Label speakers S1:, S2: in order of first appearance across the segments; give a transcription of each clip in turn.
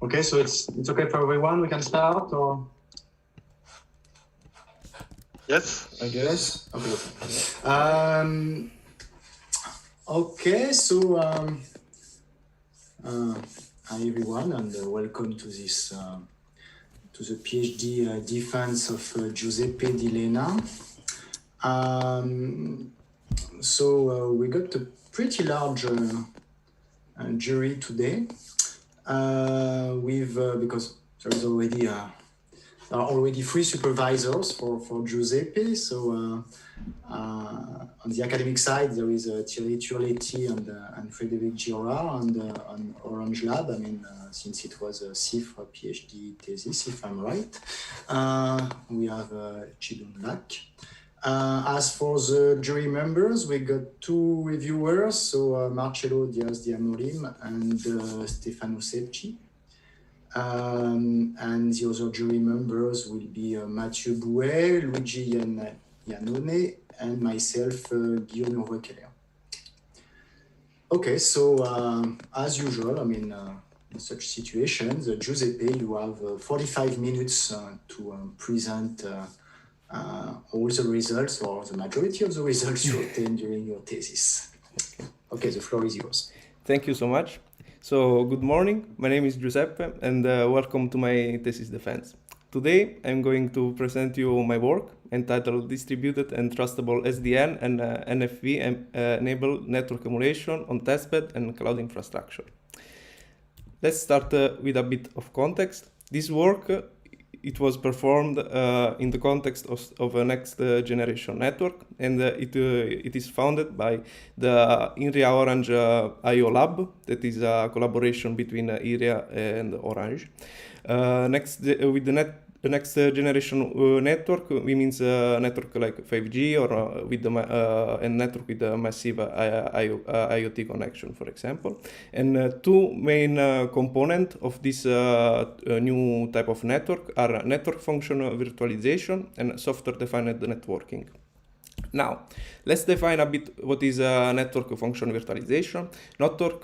S1: Okay, so it's okay for everyone. We can start, or
S2: Yes.
S1: I guess. Okay. Okay. So hi everyone, and welcome to this to the PhD defense of Giuseppe Di Lena. So we got a pretty large jury today. Because there is already there are already 3 supervisors for Giuseppe. So on the academic side, there is Thierry Turletti and Frédéric Girard on Orange Lab. I mean, since it was a CIFRE PhD thesis, if I'm right. We have Chidun Lak. As for the jury members, we got 2 reviewers, so Marcello Diaz-Diamorim and Stefano Sepci. And the other jury members will be Mathieu Bouet, Luigi Iannone, and myself, Guillaume Roqueler. Okay, so as usual, I mean, in such situations, Giuseppe, you have 45 minutes to present all the results, or the majority of the results you obtained during your thesis. Okay, the floor is yours.
S3: Thank you so much. So, good morning. My name is Giuseppe, and welcome to my Thesis Defense. Today, I'm going to present you my work entitled Distributed and Trustable SDN and NFV-enabled Network Emulation on Testbed and Cloud Infrastructure. Let's start with a bit of context. This work it was performed in the context of a next generation network, and it is founded by the INRIA Orange IO Lab, that is a collaboration between INRIA and Orange. With the next generation network, we means network like 5G or with a network with a massive IoT connection, for example. And 2 main components of this new type of network are network function virtualization and software-defined networking. Now, let's define a bit what is network function virtualization. Network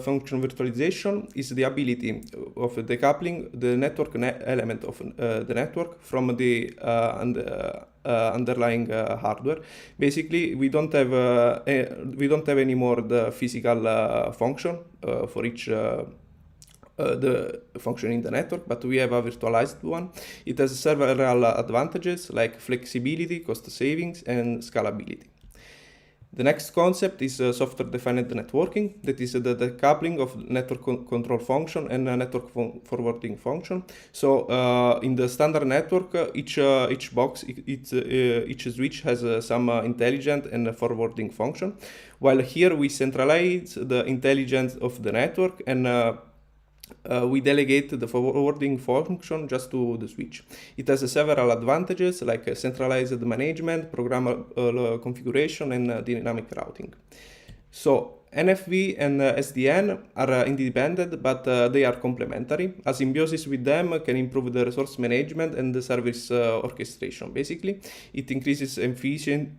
S3: function virtualization is the ability of decoupling the network element of the network from the underlying hardware. Basically, we don't have anymore the physical function for each the function in the network, but we have a virtualized one. It has several advantages like flexibility, cost savings, and scalability. The next concept is software-defined networking. That is the decoupling of network control function and network forwarding function. So in the standard network, each box, each switch has some intelligent and forwarding function, while here we centralize the intelligence of the network and we delegate the forwarding function just to the switch. It has several advantages like centralized management, programmable configuration, and dynamic routing. So NFV and SDN are independent, but they are complementary. A symbiosis with them can improve the resource management and the service orchestration. Basically, it increases efficiency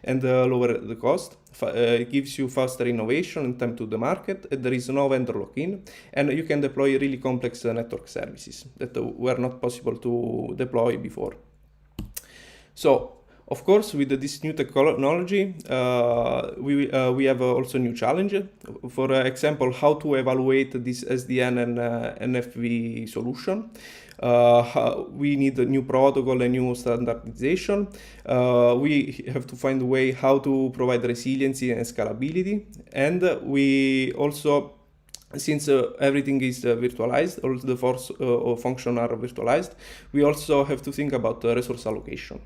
S3: and lower the cost. It gives you faster innovation and time to the market. There is no vendor lock-in, and you can deploy really complex network services that were not possible to deploy before. So, of course, with this new technology, we have also new challenge. For example, how to evaluate this SDN and NFV solution. We need a new protocol and new standardization. We have to find a way how to provide resiliency and scalability. And we also, since everything is virtualized, all the functions are virtualized, we also have to think about resource allocation.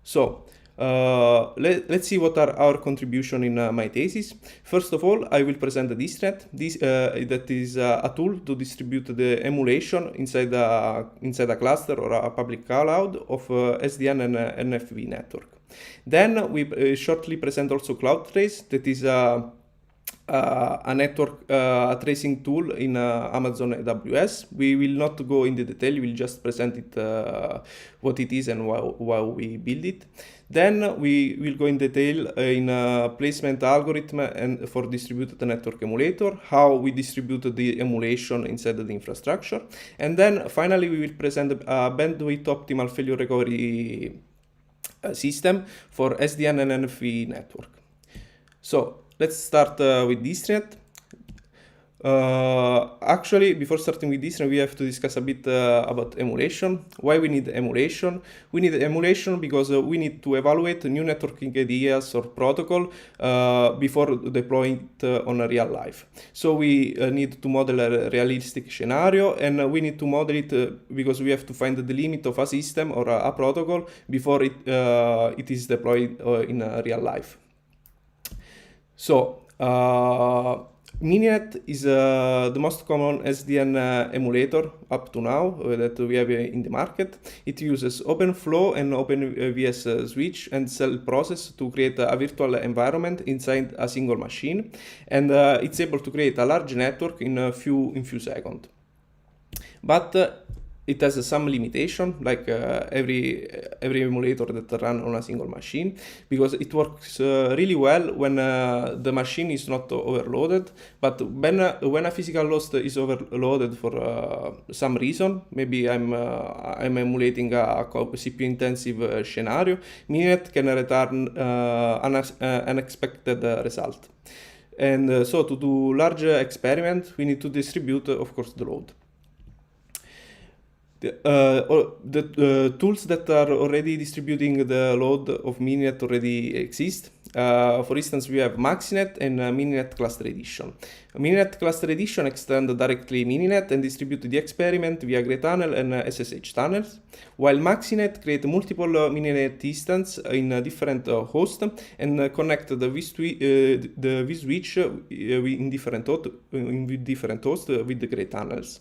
S3: So let's see what are our contribution in my thesis. First of all, I will present the distret. That is a tool to distribute the emulation inside a cluster or a public cloud of SDN and NFV network. Then we shortly present also CloudTrace. That is a network tracing tool in Amazon AWS. We will not go into detail, we'll just present it what it is and why we build it. Then we will go in detail in placement algorithm and for distributed network emulator, how we distribute the emulation inside the infrastructure. And then finally we will present a bandwidth optimal failure recovery system for SDN and NFV network. So let's start with DistriNet. Actually, before starting with DistriNet, we have to discuss a bit about emulation. Why we need emulation? We need emulation because we need to evaluate new networking ideas or protocol before deploying it on a real life. So we need to model a realistic scenario, and we need to model it because we have to find the limit of a system or a protocol before it is deployed in real life. So, Mininet is the most common SDN emulator up to now that we have in the market. It uses OpenFlow and OpenVS switch and cell process to create a virtual environment inside a single machine, and it's able to create a large network in a few seconds. But it has some limitation, like every emulator that runs on a single machine, because it works really well when the machine is not overloaded. But when a physical host is overloaded for some reason, maybe I'm emulating a CPU-intensive scenario, Mininet can return unexpected result. And so to do large experiments, we need to distribute, of course, the load. The tools that are already distributing the load of Mininet already exist. For instance, we have Maxinet and Mininet Cluster Edition. Mininet Cluster Edition extend directly Mininet and distribute the experiment via Gray Tunnel and SSH tunnels, while Maxinet create multiple Mininet instances in different hosts and connect the vSwitch in different hosts with the Gray Tunnels.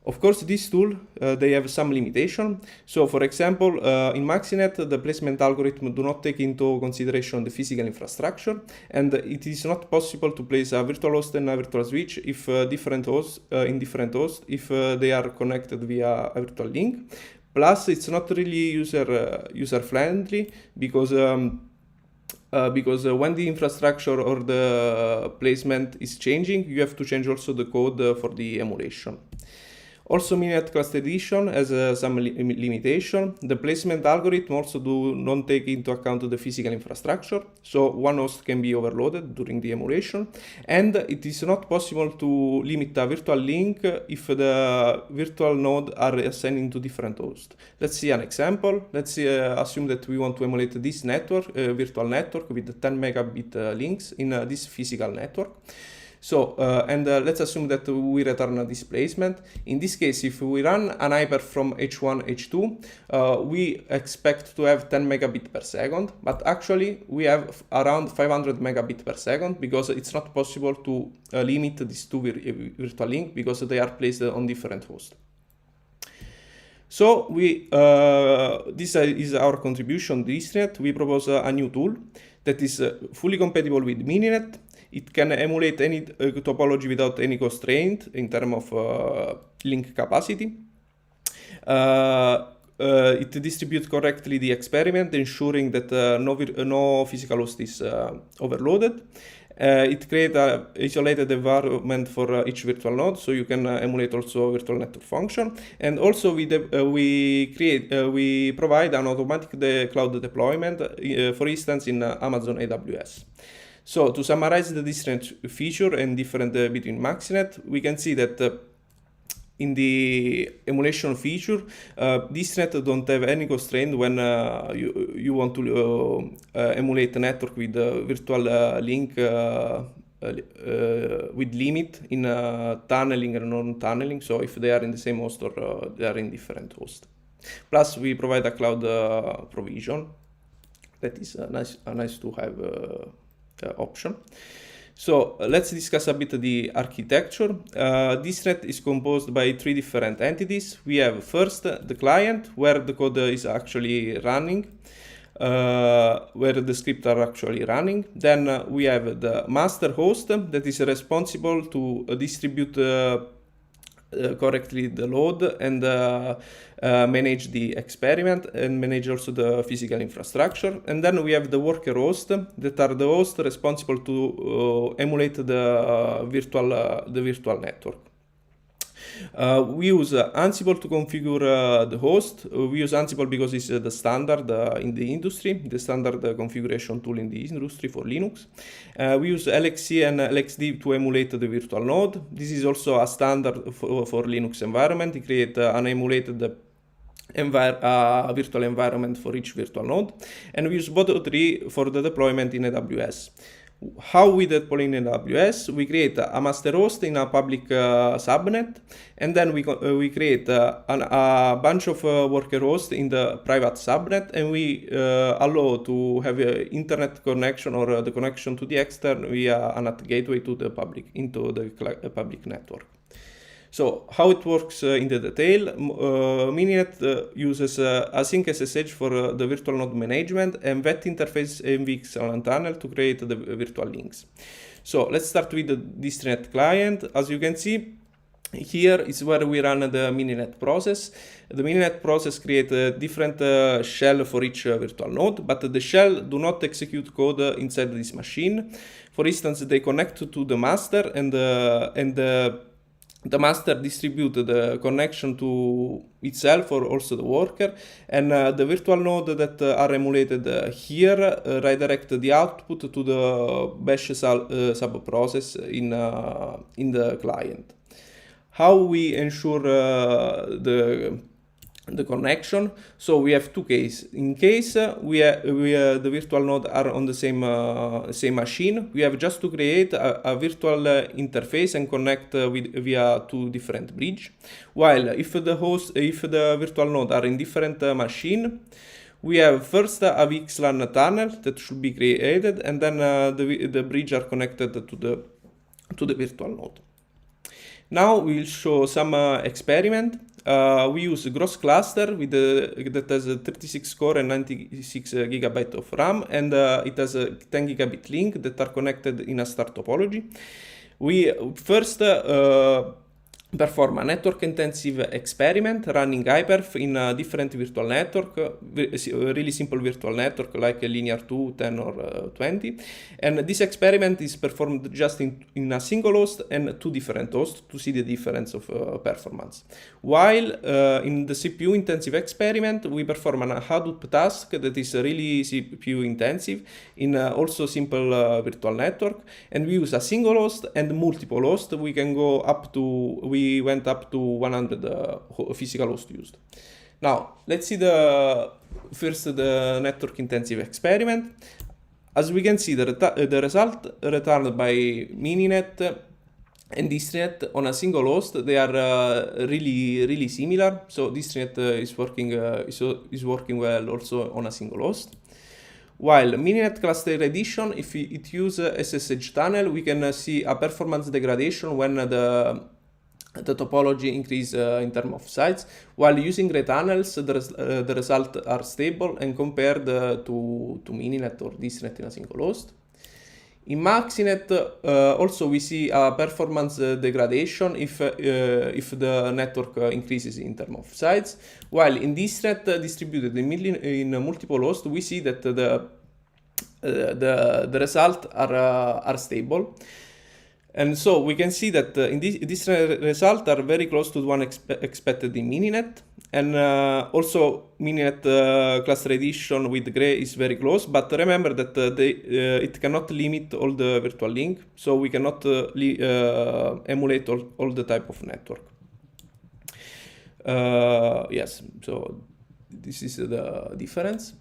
S3: Of course, this tool, they have some limitation. So, for example, in Maxinet, the placement algorithm do not take into consideration the physical infrastructure, and it is not possible to place a virtual host and a virtual switch if different hosts if they are connected via a virtual link. Plus, it's not really user friendly because when the infrastructure or the placement is changing, you have to change also the code for the emulation. Also, Mininet Cluster Edition has some limitation. The placement algorithm also do not take into account the physical infrastructure, so one host can be overloaded during the emulation, and it is not possible to limit a virtual link if the virtual node are assigned to different hosts. Let's see an example. Let's assume that we want to emulate this network, virtual network with 10 megabit links in this physical network. So, let's assume that we return a displacement. In this case, if we run an hyper from H1, H2, we expect to have 10 megabit per second, but actually we have around 500 megabit per second because it's not possible to limit these two virtual links because they are placed on different hosts. So this is our contribution to DistriNet. We propose a new tool that is fully compatible with Mininet. It can emulate any topology without any constraint in terms of link capacity. It distributes correctly the experiment, ensuring that no physical host is overloaded. It creates an isolated environment for each virtual node, so you can emulate also a virtual network function. And also we provide an automatic cloud deployment, for instance, in Amazon AWS. So to summarize the DistriNet feature and difference between Maxinet, we can see that in the emulation feature, DistriNet don't have any constraint when you want to emulate a network with a virtual link with limit in tunneling and non-tunneling. So if they are in the same host or they are in different hosts. Plus, we provide a cloud provision that is a nice to have option. So let's discuss a bit the architecture. DistriNet is composed by three different entities. We have first the client, where the code is actually running. where the scripts are actually running. Then we have the master host that is responsible to distribute correctly the load and manage the experiment and manage also the physical infrastructure. And then we have the worker host that are the hosts responsible to emulate the virtual network. We use Ansible to configure the host. We use Ansible because it's the standard in the industry, the standard configuration tool in the industry for Linux. We use LXC and LXD to emulate the virtual node. This is also a standard for Linux environment. We create an emulated virtual environment for each virtual node. And we use Boto3 for the deployment in AWS. How we deploy in AWS? We create a master host in a public subnet, and then we create a bunch of worker hosts in the private subnet, and we allow to have an internet connection or the connection to the extern via a NAT gateway to the public public network. So how it works in the detail, Mininet uses async SSH for the virtual node management, and that interface VXLAN tunnel to create the virtual links. So let's start with the distnet client. As you can see, here is where we run the Mininet process. The Mininet process creates a different shell for each virtual node, but the shell do not execute code inside this machine. For instance, they connect to the master, and the master distributes the connection to itself or also the worker, and the virtual node that are emulated here redirect the output to the bash sub-process in the client. How we ensure the connection? So we have two cases. In case the virtual node are on the same machine, we have just to create a virtual interface and connect via two different bridge. While if the virtual node are in different machine, we have first a VXLAN tunnel that should be created, and then the bridge are connected to the virtual node. Now we'll show some experiment. We use a gross cluster with that has a 36 core and 96 gigabyte of RAM, and it has a 10 gigabit link that are connected in a star topology. We first perform a network intensive experiment running Hyperf in a different virtual network, a really simple virtual network like a linear 2, 10 or 20. And this experiment is performed just in a single host and two different hosts to see the difference of performance. While in the CPU intensive experiment, we perform a Hadoop task that is really CPU intensive in also simple virtual network, and we use a single host and multiple hosts. We went up to 100 physical hosts used. Now, let's see the network intensive experiment. As we can see, the result returned by Mininet and Distnet on a single host, they are really similar. So Distnet is working well also on a single host. While Mininet Cluster Edition, if it uses SSH tunnel, we can see a performance degradation when the topology increase in terms of size. While using retunnels, the results are stable and compared to Mininet or Distnet in a single host. In Maxinet, also we see a performance degradation if the network increases in terms of size. While in Distnet distributed in multiple hosts, we see that the results are stable. And so we can see that these results are very close to the one expected in Mininet. And also Mininet Cluster Edition with Gray is very close, but remember that it cannot limit all the virtual link, so we cannot emulate all the type of network. Yes, so this is the difference.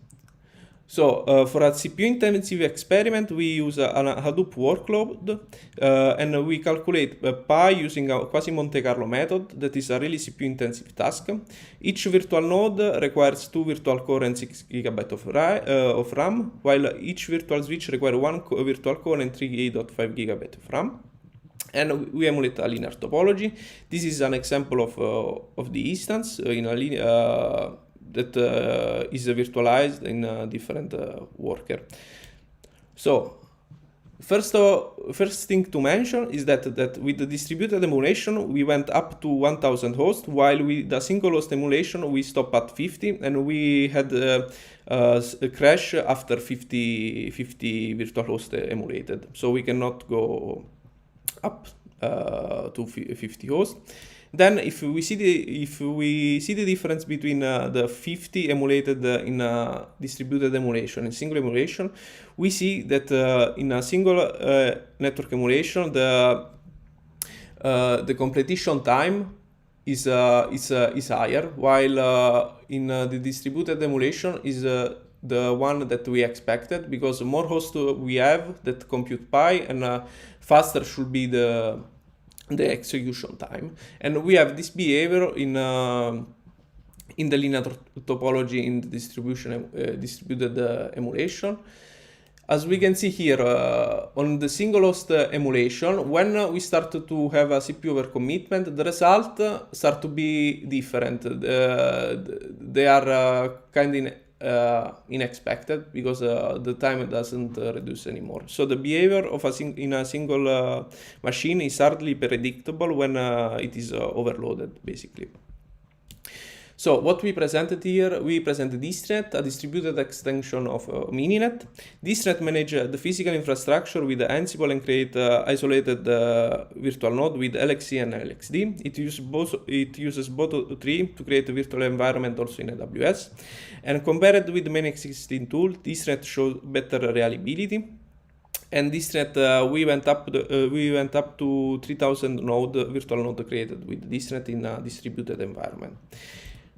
S3: So for a CPU intensive experiment, we use a Hadoop workload and we calculate pi using a quasi-Monte Carlo method that is a really CPU intensive task. Each virtual node requires 2 virtual core and 6 GB of RAM, while each virtual switch requires 1 virtual core and 3.5 GB of RAM. And we emulate a linear topology. This is an example of the instance in a linear is virtualized in a different worker. So first thing to mention is that with the distributed emulation we went up to 1000 hosts, while with the single host emulation we stopped at 50, and we had a crash after 50 virtual hosts emulated. So we cannot go up to 50 hosts. Then if we see the difference between the 50 emulated in a distributed emulation and single emulation, we see that in a single network emulation the completion time is higher, while in the distributed emulation is the one that we expected, because more hosts we have that compute pi, and faster should be the execution time. And we have this behavior in the linear topology in the distributed emulation. As we can see here on the single host emulation, when we start to have a CPU overcommitment, the result start to be different. They are kind of unexpected, because the time doesn't reduce anymore. So the behavior of in a single machine is hardly predictable when it is overloaded, basically. So what we presented here, we presented DistNet, a distributed extension of Mininet. DistNet manages the physical infrastructure with Ansible and create isolated virtual node with LXC and LXD. It uses both three to create a virtual environment also in AWS. And compared with the main existing tool, DistNet shows better reliability. And DistNet, we went up to 3000 virtual node created with DistNet in a distributed environment.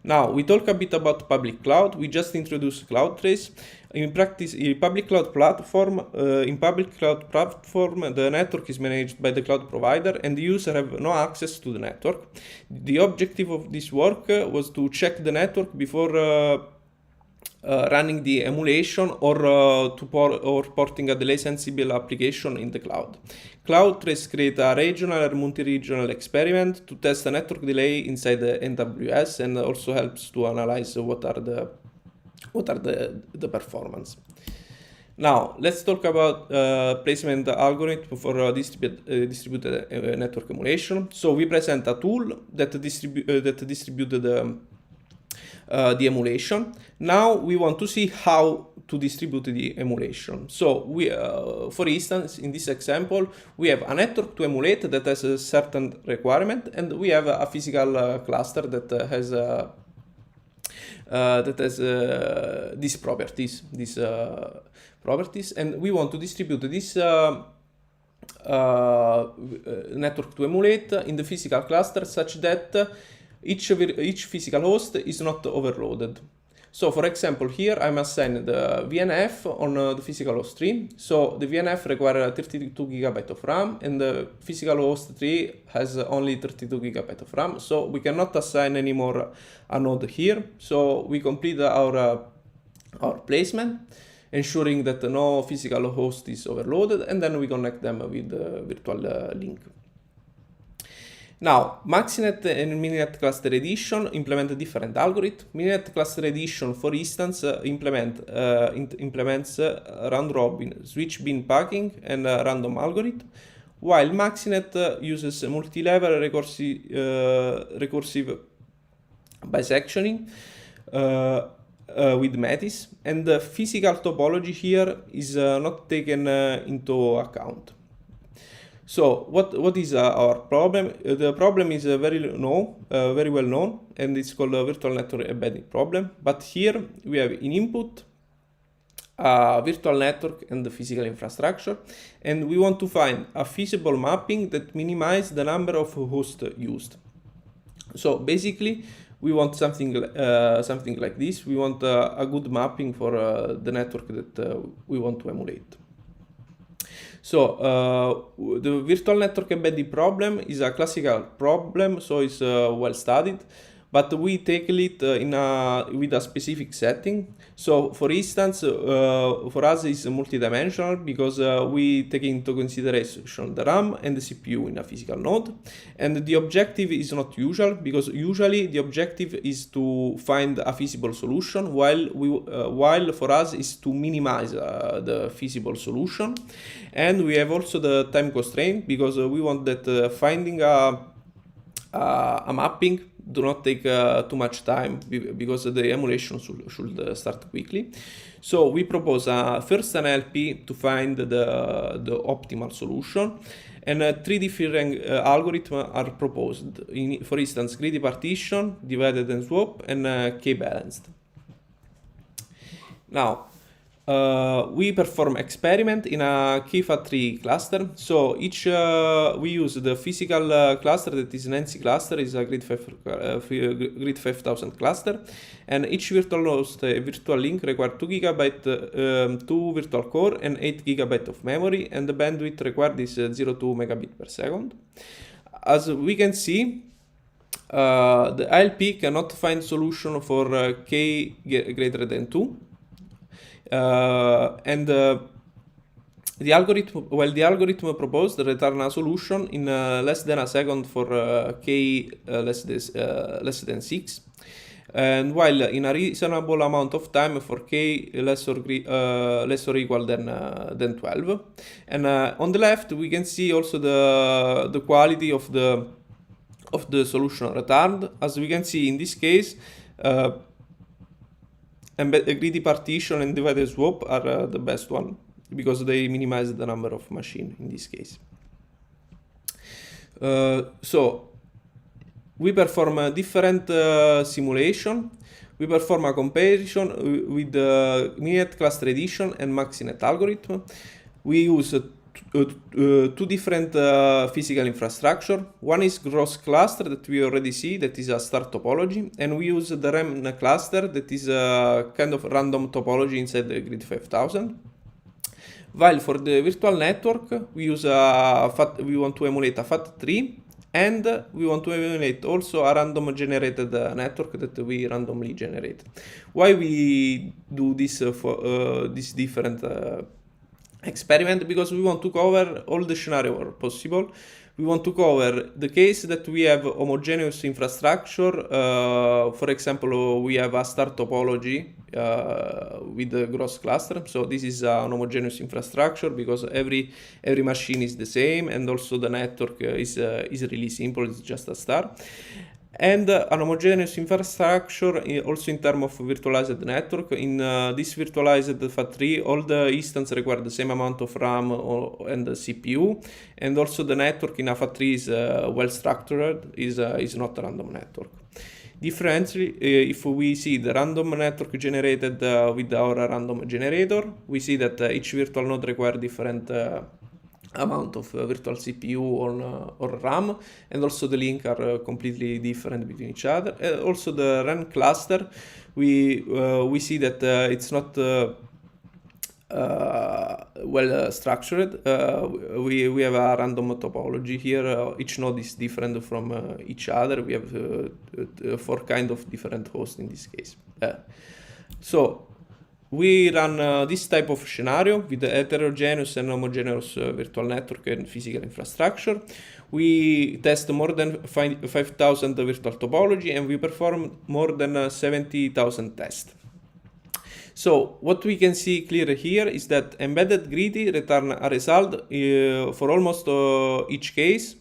S3: Now we talk a bit about public cloud. We just introduced CloudTrace. In practice, in public cloud platform, the network is managed by the cloud provider, and the user have no access to the network. The objective of this work was to check the network before running the emulation or porting a delay-sensible application in the cloud. CloudTrace creates a regional or multi-regional experiment to test the network delay inside the AWS, and also helps to analyze what are the performance. Now let's talk about placement algorithm for distributed network emulation. So we present a tool that distributed the emulation. Now we want to see how to distribute the emulation. So we, for instance, in this example, we have a network to emulate that has a certain requirement, and we have a physical cluster that has these properties, and we want to distribute this network to emulate in the physical cluster such that each physical host is not overloaded. So for example, here I'm assigned the VNF on the physical host 3. So the VNF requires 32 GB of RAM, and the physical host 3 has only 32 GB of RAM. So we cannot assign anymore a node here. So we complete our placement, ensuring that no physical host is overloaded, and then we connect them with the virtual link. Now, MaxiNet and Mininet Cluster Edition implement a different algorithm. Mininet Cluster Edition, for instance, implements round-robin switch bin packing and random algorithm, while MaxiNet uses multi-level recursive bisectioning with Metis, and the physical topology here is not taken into account. So what is our problem? The problem is very well known, and it's called a virtual network embedding problem. But here we have in input a virtual network and the physical infrastructure, and we want to find a feasible mapping that minimizes the number of hosts used. So basically, we want something like this. We want a good mapping for the network that we want to emulate. So the virtual network embedding problem is a classical problem, so it's well studied, but we tackle it with a specific setting. So, for instance, for us it's multidimensional because we take into consideration the RAM and the CPU in a physical node, and the objective is not usual because usually the objective is to find a feasible solution, while for us is to minimize the feasible solution, and we have also the time constraint because we want that finding a mapping do not take too much time because the emulation should start quickly. So we propose first an LP to find the optimal solution, and three different algorithms are proposed. For instance, greedy partition, divided and swap, and k-balanced. Now, we perform experiment in a KFAT3 cluster. So each we use the physical cluster that is Nancy cluster, is a grid 5000 cluster, and each virtual host virtual link requires 2 GB, 2 virtual core, and 8 GB of memory, and the bandwidth required is 0.2 megabit per second. As we can see, the ILP cannot find solution for k greater than 2. The algorithm proposed return a solution in less than a second for k less than 6, and while in a reasonable amount of time for k less or equal than 12. And on the left we can see also the quality of the solution returned. As we can see in this case, greedy partition and divided swap are the best one because they minimize the number of machines in this case. So we perform a different simulation. We perform a comparison with the Mininet cluster edition and MaxiNet algorithm. We use two different physical infrastructure. One is gross cluster that we already see, that is a star topology, and we use the REM cluster that is a kind of random topology inside the grid 5000. While for the virtual network, we use we want to emulate a FAT3, and we want to emulate also a random generated network that we randomly generate. Why we do this for this different experiment? Because we want to cover all the scenarios possible. We want to cover the case that we have homogeneous infrastructure. For example, we have a star topology with the gross cluster. So this is an homogeneous infrastructure because every machine is the same, and also the network is really simple. It's just a star. And an homogeneous infrastructure also in terms of virtualized network. In this virtualized FAT3, all the instances require the same amount of RAM and the CPU, and also the network in a FAT3 is well structured, is not a random network. Differently, if we see the random network generated with our random generator, we see that each virtual node requires different amount of virtual CPU or RAM, and also the link are completely different between each other. Also the RAN cluster, we see that it's not well structured. We have a random topology here. Each node is different from each other. We have 4 kind of different hosts in this case. So we run this type of scenario with the heterogeneous and homogeneous virtual network and physical infrastructure. We test more than 5,000 virtual topology, and we perform more than 70,000 tests. So what we can see clear here is that embedded greedy return a result for almost each case.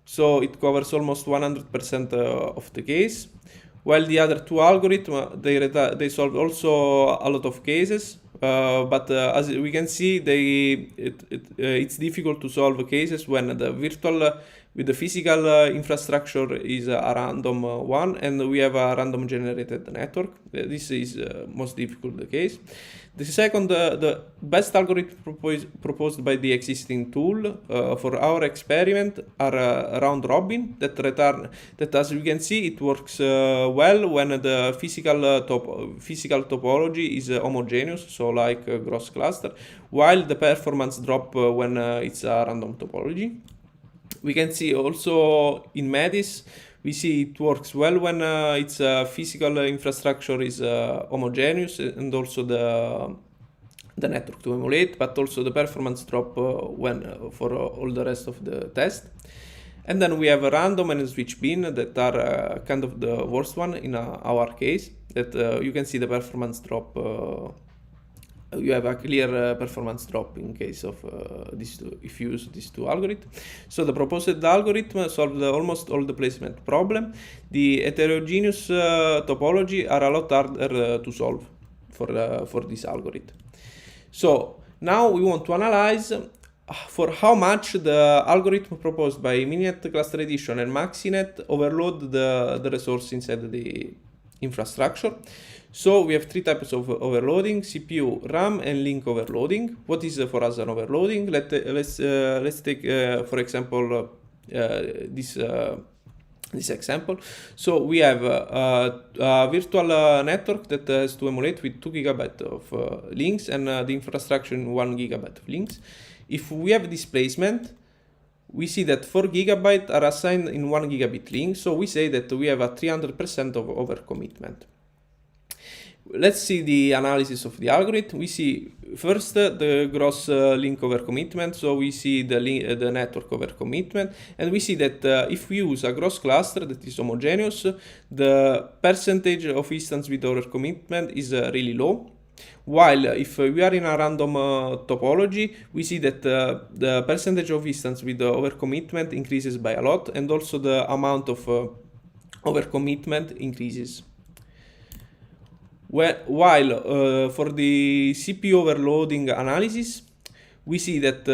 S3: So it covers almost 100% of the case. While the other two algorithms, they solve also a lot of cases, but as we can see, it's difficult to solve cases when the virtual with the physical infrastructure is a random one, and we have a random generated network. This is most difficult the case. The second, the best algorithm proposed by the existing tool for our experiment are round robin that as we can see it works well when the physical topology is homogeneous, so like gross cluster, while the performance drop when it's a random topology. We can see also in METIS We see it works well when its physical infrastructure is homogeneous, and also the network to emulate, but also the performance drop when for all the rest of the test. And then we have a random and a switch bin that are kind of the worst one in our case, that you can see the performance drop. You have a clear performance drop in case of these two, if you use these two algorithms. So the proposed algorithm solved almost all the placement problem. The heterogeneous topology are a lot harder to solve for this algorithm. So now we want to analyze for how much the algorithm proposed by Mininet Cluster Edition and MaxiNet overload the resource inside the infrastructure. So we have three types of overloading: CPU, RAM, and link overloading. What is for us an overloading? Let's take for example this example. So we have a virtual network that has to emulate with 2 GB of links, and the infrastructure in 1 GB of links. If we have displacement, we see that 4 GB are assigned in 1 gigabit link. So we say that we have a 300% of overcommitment. Let's see the analysis of the algorithm. We see first the gross link overcommitment. So we see the network overcommitment, and we see that if we use a gross cluster that is homogeneous, the percentage of instance with overcommitment is really low. While if we are in a random topology, we see that the percentage of instance with the overcommitment increases by a lot, and also the amount of overcommitment increases. While for the CPU overloading analysis, we see that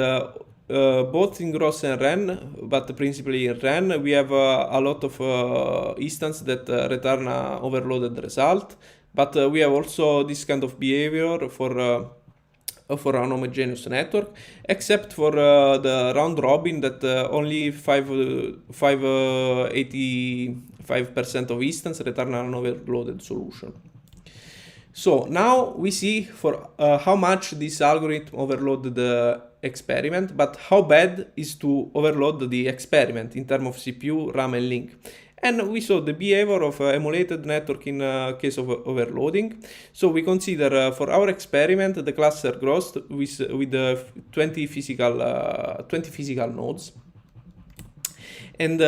S3: both in gross and REN, but principally in REN, we have a lot of instances that return an overloaded result. But we have also this kind of behavior for an homogeneous network, except for the round robin that only 85% of instances return an overloaded solution. So now we see for how much this algorithm overloaded the experiment, but how bad is to overload the experiment in terms of CPU, RAM, and link. And we saw the behavior of emulated network in case of overloading. So we consider for our experiment the cluster gross with 20 physical nodes. And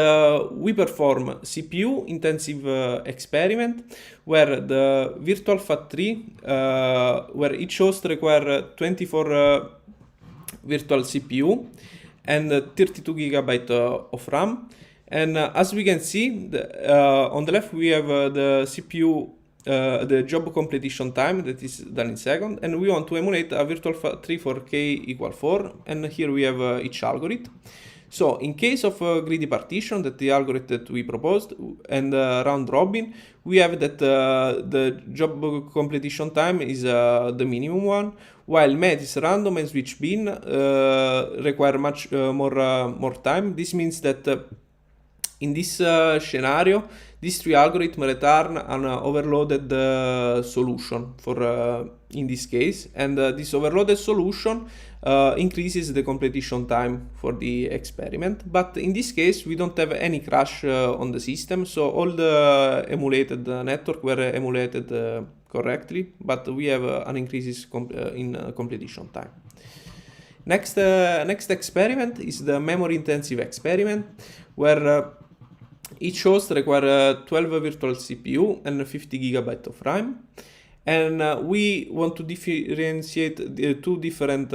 S3: we perform CPU intensive experiment where the virtual FAT3, where each host require 24 virtual CPU and 32 GB of RAM. And as we can see, on the left we have the CPU, the job completion time that is done in seconds, and we want to emulate a virtual FAT3 for k equal 4, and here we have each algorithm. So in case of greedy partition, that the algorithm that we proposed, and round robin, we have that the job completion time is the minimum one, while Metis, random, and switch bin require much more time. This means that in this scenario, these three algorithms return an overloaded solution for in this case, and this overloaded solution increases the completion time for the experiment. But in this case, we don't have any crash on the system, so all the emulated network were emulated correctly, but we have an increase in completion time. Next experiment is the memory intensive experiment, where each host requires 12 virtual CPU and 50 GB of RAM. And we want to differentiate the two different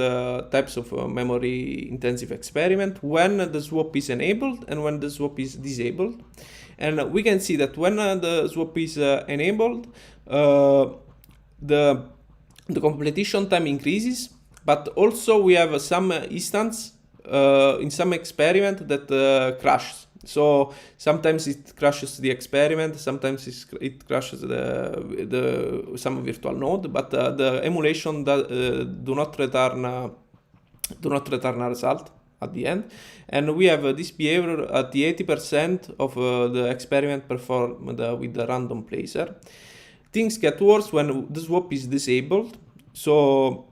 S3: types of memory intensive experiment: when the swap is enabled and when the swap is disabled. And we can see that when the swap is enabled, the completion time increases, but also we have some instance in some experiment that crashes. So sometimes it crashes the experiment, sometimes it crashes some virtual node, but the emulation do not return a result at the end. And we have this behavior at the 80% of the experiment performed with the random placer. Things get worse when the swap is disabled. So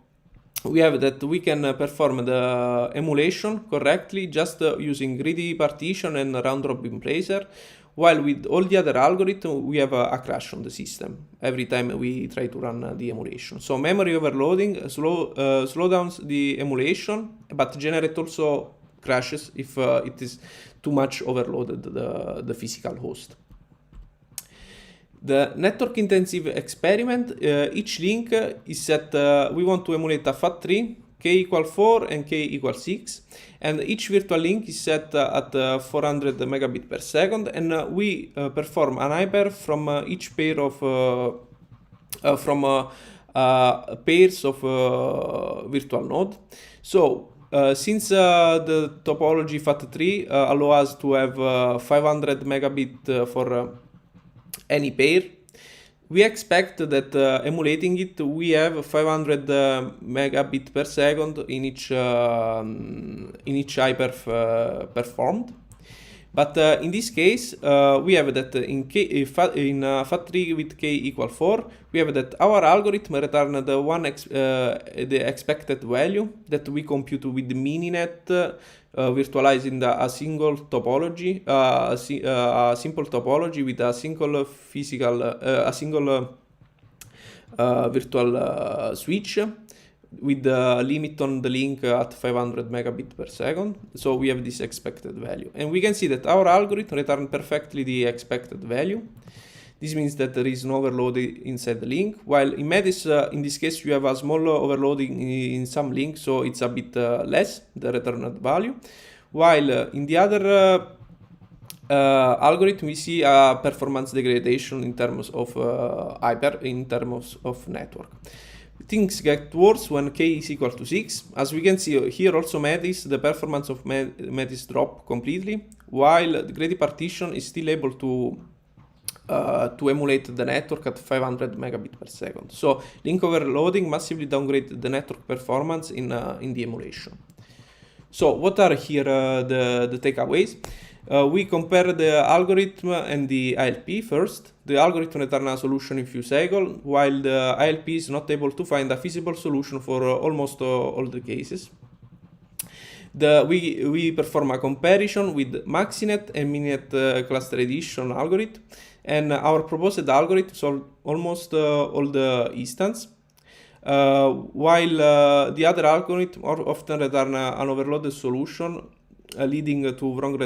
S3: we have that we can perform the emulation correctly just using greedy partition and round robin placer, while with all the other algorithms, we have a crash on the system every time we try to run the emulation. So memory overloading slow down the emulation, but generate also crashes if it is too much overloaded the physical host. The network intensive experiment, each link is set, we want to emulate a FAT3, k equal 4 and k equal 6, and each virtual link is set at 400 megabit per second, and we perform an hyper from each pair of pairs of virtual node. So since the topology FAT3 allows us to have 500 megabit for any pair, we expect that emulating it, we have 500 megabit per second in each hyper performed. But in this case, we have that in FAT3 with k equal 4, we have that our algorithm return the expected value that we compute with the mininet, virtualizing a single topology, a simple topology with a single physical, a single virtual switch, with the limit on the link at 500 megabit per second. So we have this expected value, and we can see that our algorithm returns perfectly the expected value. This means that there is no overload inside the link, while in Metis, in this case, you have a small overloading in some links, so it's a bit less, the returned value. While in the other algorithm, we see a performance degradation in terms of hyper, in terms of network. Things get worse when k is equal to 6. As we can see here also Metis, the performance of Metis drop completely, while the Grady partition is still able to emulate the network at 500 megabit per second. So link overloading massively downgrade the network performance in the emulation. So what are here the takeaways? We compare the algorithm and the ILP first. The algorithm returns a solution in few cycles, while the ILP is not able to find a feasible solution for almost all the cases. We perform a comparison with MaxiNet and Mininet cluster edition algorithm, and our proposed algorithm solves almost all the instances, while the other algorithm often return an overloaded solution, leading to wrong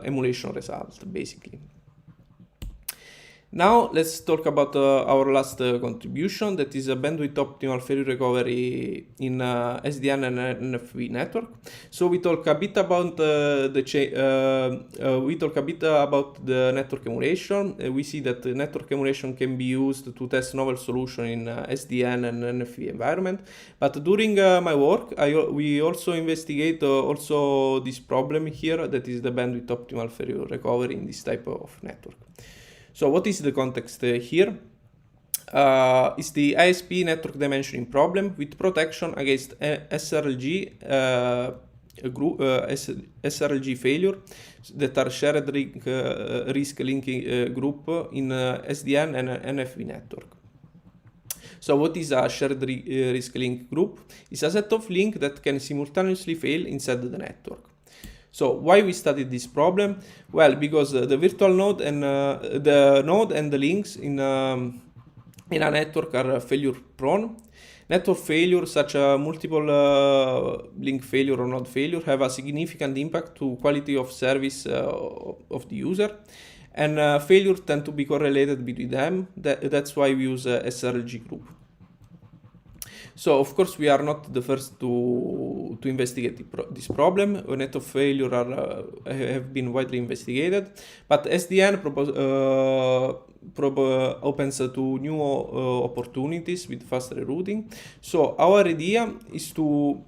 S3: emulation result, basically. Now let's talk about our last contribution, that is a bandwidth optimal failure recovery in SDN and NFV network. So we talk a bit about the network emulation. We see that the network emulation can be used to test novel solution in SDN and NFV environment. But during my work, we also investigate also this problem here, that is the bandwidth optimal failure recovery in this type of network. So what is the context here? It's the ISP network dimensioning problem with protection against SRLG SRLG failure that are shared risk linking group in SDN and NFV network. So what is a shared risk link group? It's a set of links that can simultaneously fail inside the network. So why we studied this problem? Well, because the virtual node and the links in a network are failure prone. Network failure, such as multiple link failure or node failure, have a significant impact to quality of service of the user, and failure tend to be correlated between them. That's why we use SRLG group. So of course we are not the first to investigate this problem. Network failure have been widely investigated, but SDN opens to new opportunities with fast rerouting. So our idea is to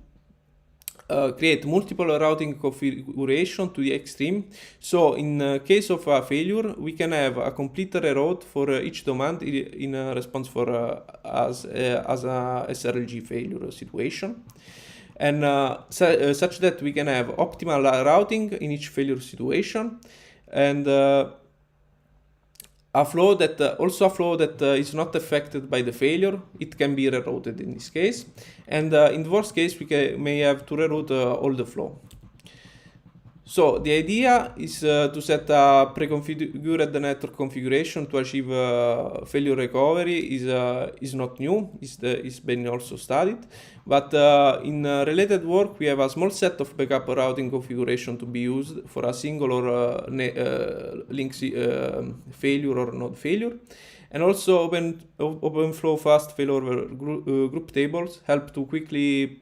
S3: create multiple routing configuration to the extreme. So in case of a failure, we can have a complete reroute for each demand in response for as a SRLG failure situation, and such that we can have optimal routing in each failure situation, and a flow that is not affected by the failure. It can be rerouted in this case, and in the worst case we may have to reroute all the flow. So the idea is to set a pre-configured network configuration to achieve failure recovery is not new. Is been also studied, but in related work we have a small set of backup routing configuration to be used for a single or link failure or node failure, and also OpenFlow fast failover group tables help to quickly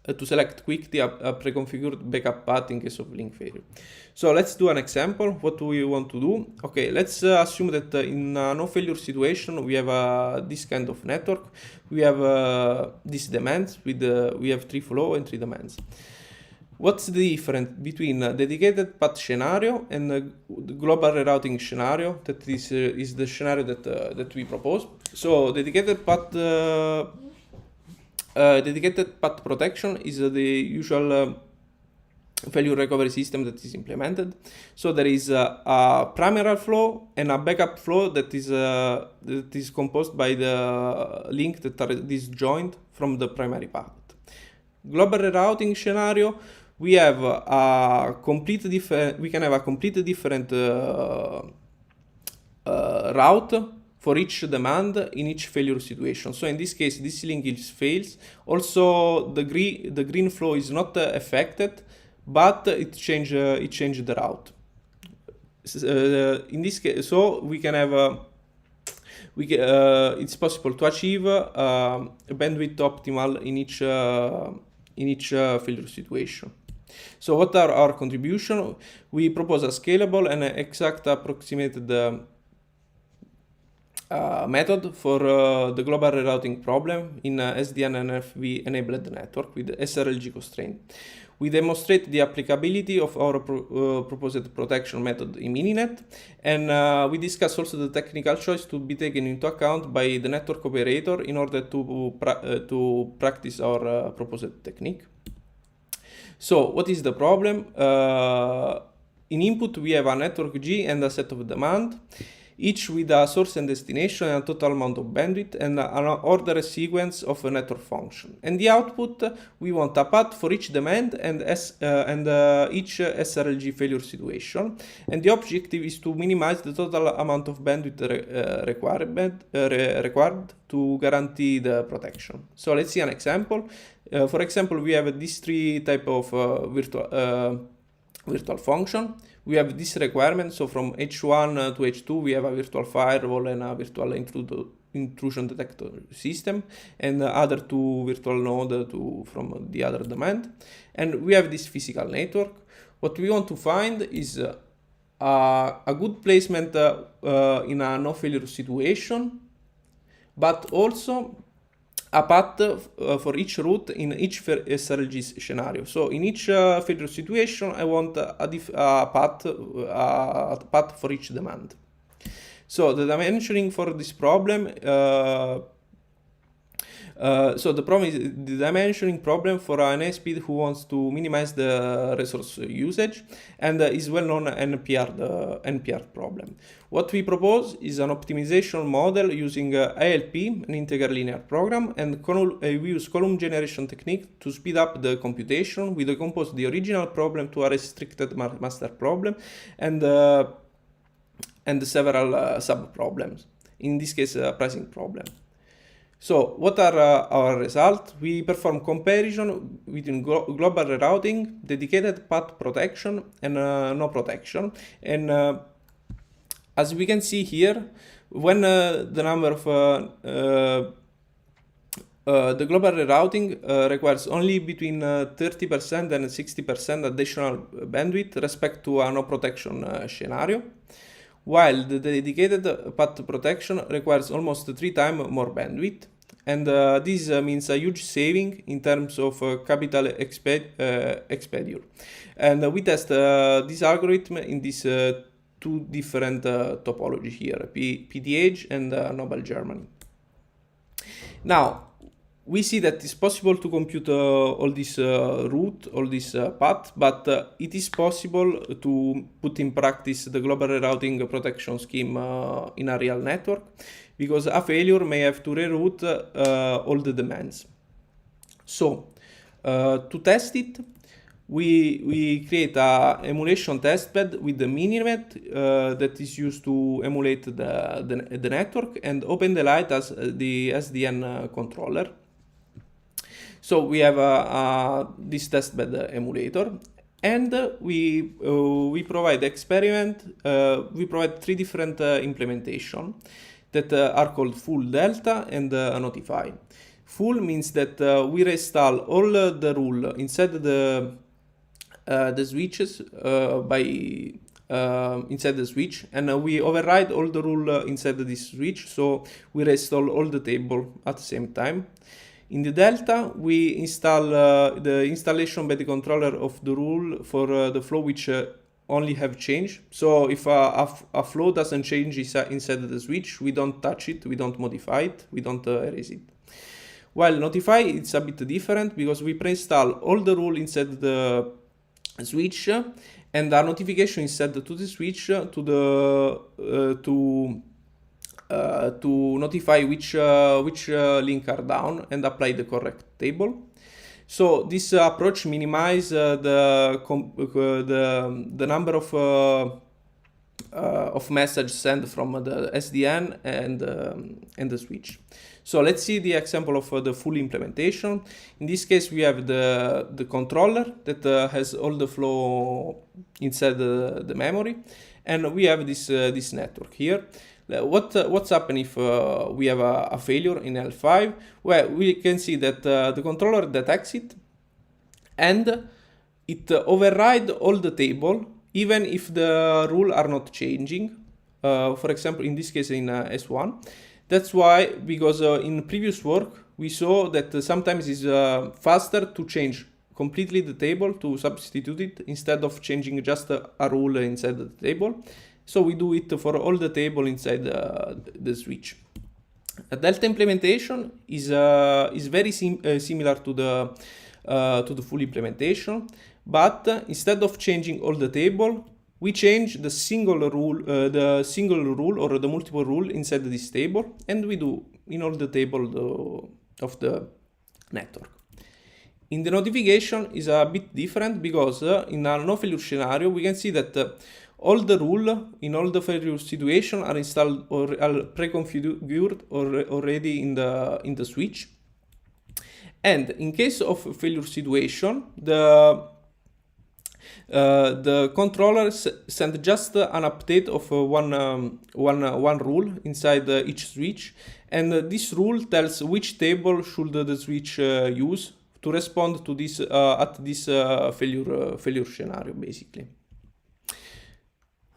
S3: to select quickly a pre-configured backup path in case of link failure. So let's do an example. What do we want to do? Okay, let's assume that in a no failure situation we have this kind of network. We have these demands with we have 3 flow and 3 demands. What's the difference between a dedicated path scenario and the global rerouting scenario? That is the scenario that we propose. So dedicated path protection is the usual failure recovery system that is implemented. So there is a primary flow and a backup flow that is composed by the link that are disjoint from the primary path. Global rerouting scenario, we have a complete different. We can have a completely different route for each demand in each failure situation. So in this case, this link fails. Also, the green flow is not affected, but it changed the route. In this case, so we can have it's possible to achieve a bandwidth optimal in each failure situation. So what are our contribution? We propose a scalable and exact approximated method for the global rerouting problem in SDN and FV enabled network with SRLG constraint. We demonstrate the applicability of our proposed protection method in Mininet, and we discuss also the technical choice to be taken into account by the network operator in order to practice our proposed technique. So what is the problem? In input we have a network G and a set of demand, each with a source and destination and a total amount of bandwidth and an ordered sequence of a network function. And the output, we want a path for each demand and each SRLG failure situation. And the objective is to minimize the total amount of bandwidth required to guarantee the protection. So let's see an example. For example, we have these 3 type of virtual function. We have this requirement, so from H1 to H2 we have a virtual firewall and a virtual intrusion detector system, and other 2 virtual node from the other demand. And we have this physical network. What we want to find is a good placement in a no failure situation, but also a path for each route in each SRLG scenario. So in each failure situation, I want a path for each demand. So the dimensioning for this problem, so the problem is the dimensioning problem for an ISP who wants to minimize the resource usage, and is well known NPR problem. What we propose is an optimization model using ILP, an integral linear program, and we use column generation technique to speed up the computation. We decompose the original problem to a restricted master problem and several sub problems. In this case, a pricing problem. So what are our results? We perform comparison between global rerouting, dedicated path protection, and no protection. And as we can see here, when the number of the global rerouting requires only between 30% and 60% additional bandwidth respect to a no protection scenario, while the dedicated path protection requires almost 3 times more bandwidth. And this means a huge saving in terms of capital expenditure. And we test this algorithm in these 2 different topology here, PDH and Nobel Germany. Now, we see that it's possible to compute all this route, all this path, but it is possible to put in practice the global rerouting protection scheme in a real network, because a failure may have to reroute all the demands. So, to test it, we create a emulation testbed with the Mininet that is used to emulate the network, and OpenDelight as the SDN controller. So we have this testbed emulator, and we provide we provide 3 different implementation that are called full, delta, and notify. Full means that we reinstall all the rule inside the switches inside the switch, and we override all the rule inside this switch, so we reinstall all the table at the same time. In the delta, we install the installation by the controller of the rule for the flow which only have changed. So if a flow doesn't change inside the switch, we don't touch it, we don't modify it, we don't erase it. While notify, it's a bit different because we pre-install all the rule inside the switch, and a notification is set to the switch to notify which link are down and apply the correct table. So this approach minimizes the number of messages sent from the SDN and the switch. So let's see the example of the full implementation. In this case, we have the controller that has all the flow inside the memory, and we have this network here. What's happening if we have a failure in L5? Well, we can see that the controller detects it, and it overrides all the table, even if the rules are not changing. For example, in this case in S1. That's why, because in previous work, we saw that sometimes it's faster to change completely the table, to substitute it, instead of changing just a rule inside the table. So we do it for all the table inside the switch. A delta implementation is very similar to the full implementation, but instead of changing all the table, we change the single rule or the multiple rule inside this table, and we do in all the table of the network. In the notification is a bit different because in a no failure scenario, we can see that all the rule in all the failure situation are installed or are pre-configured already in the switch. And in case of failure situation, the controller send just an update of one rule inside each switch, and this rule tells which table should the switch use to respond to this at this failure scenario, basically.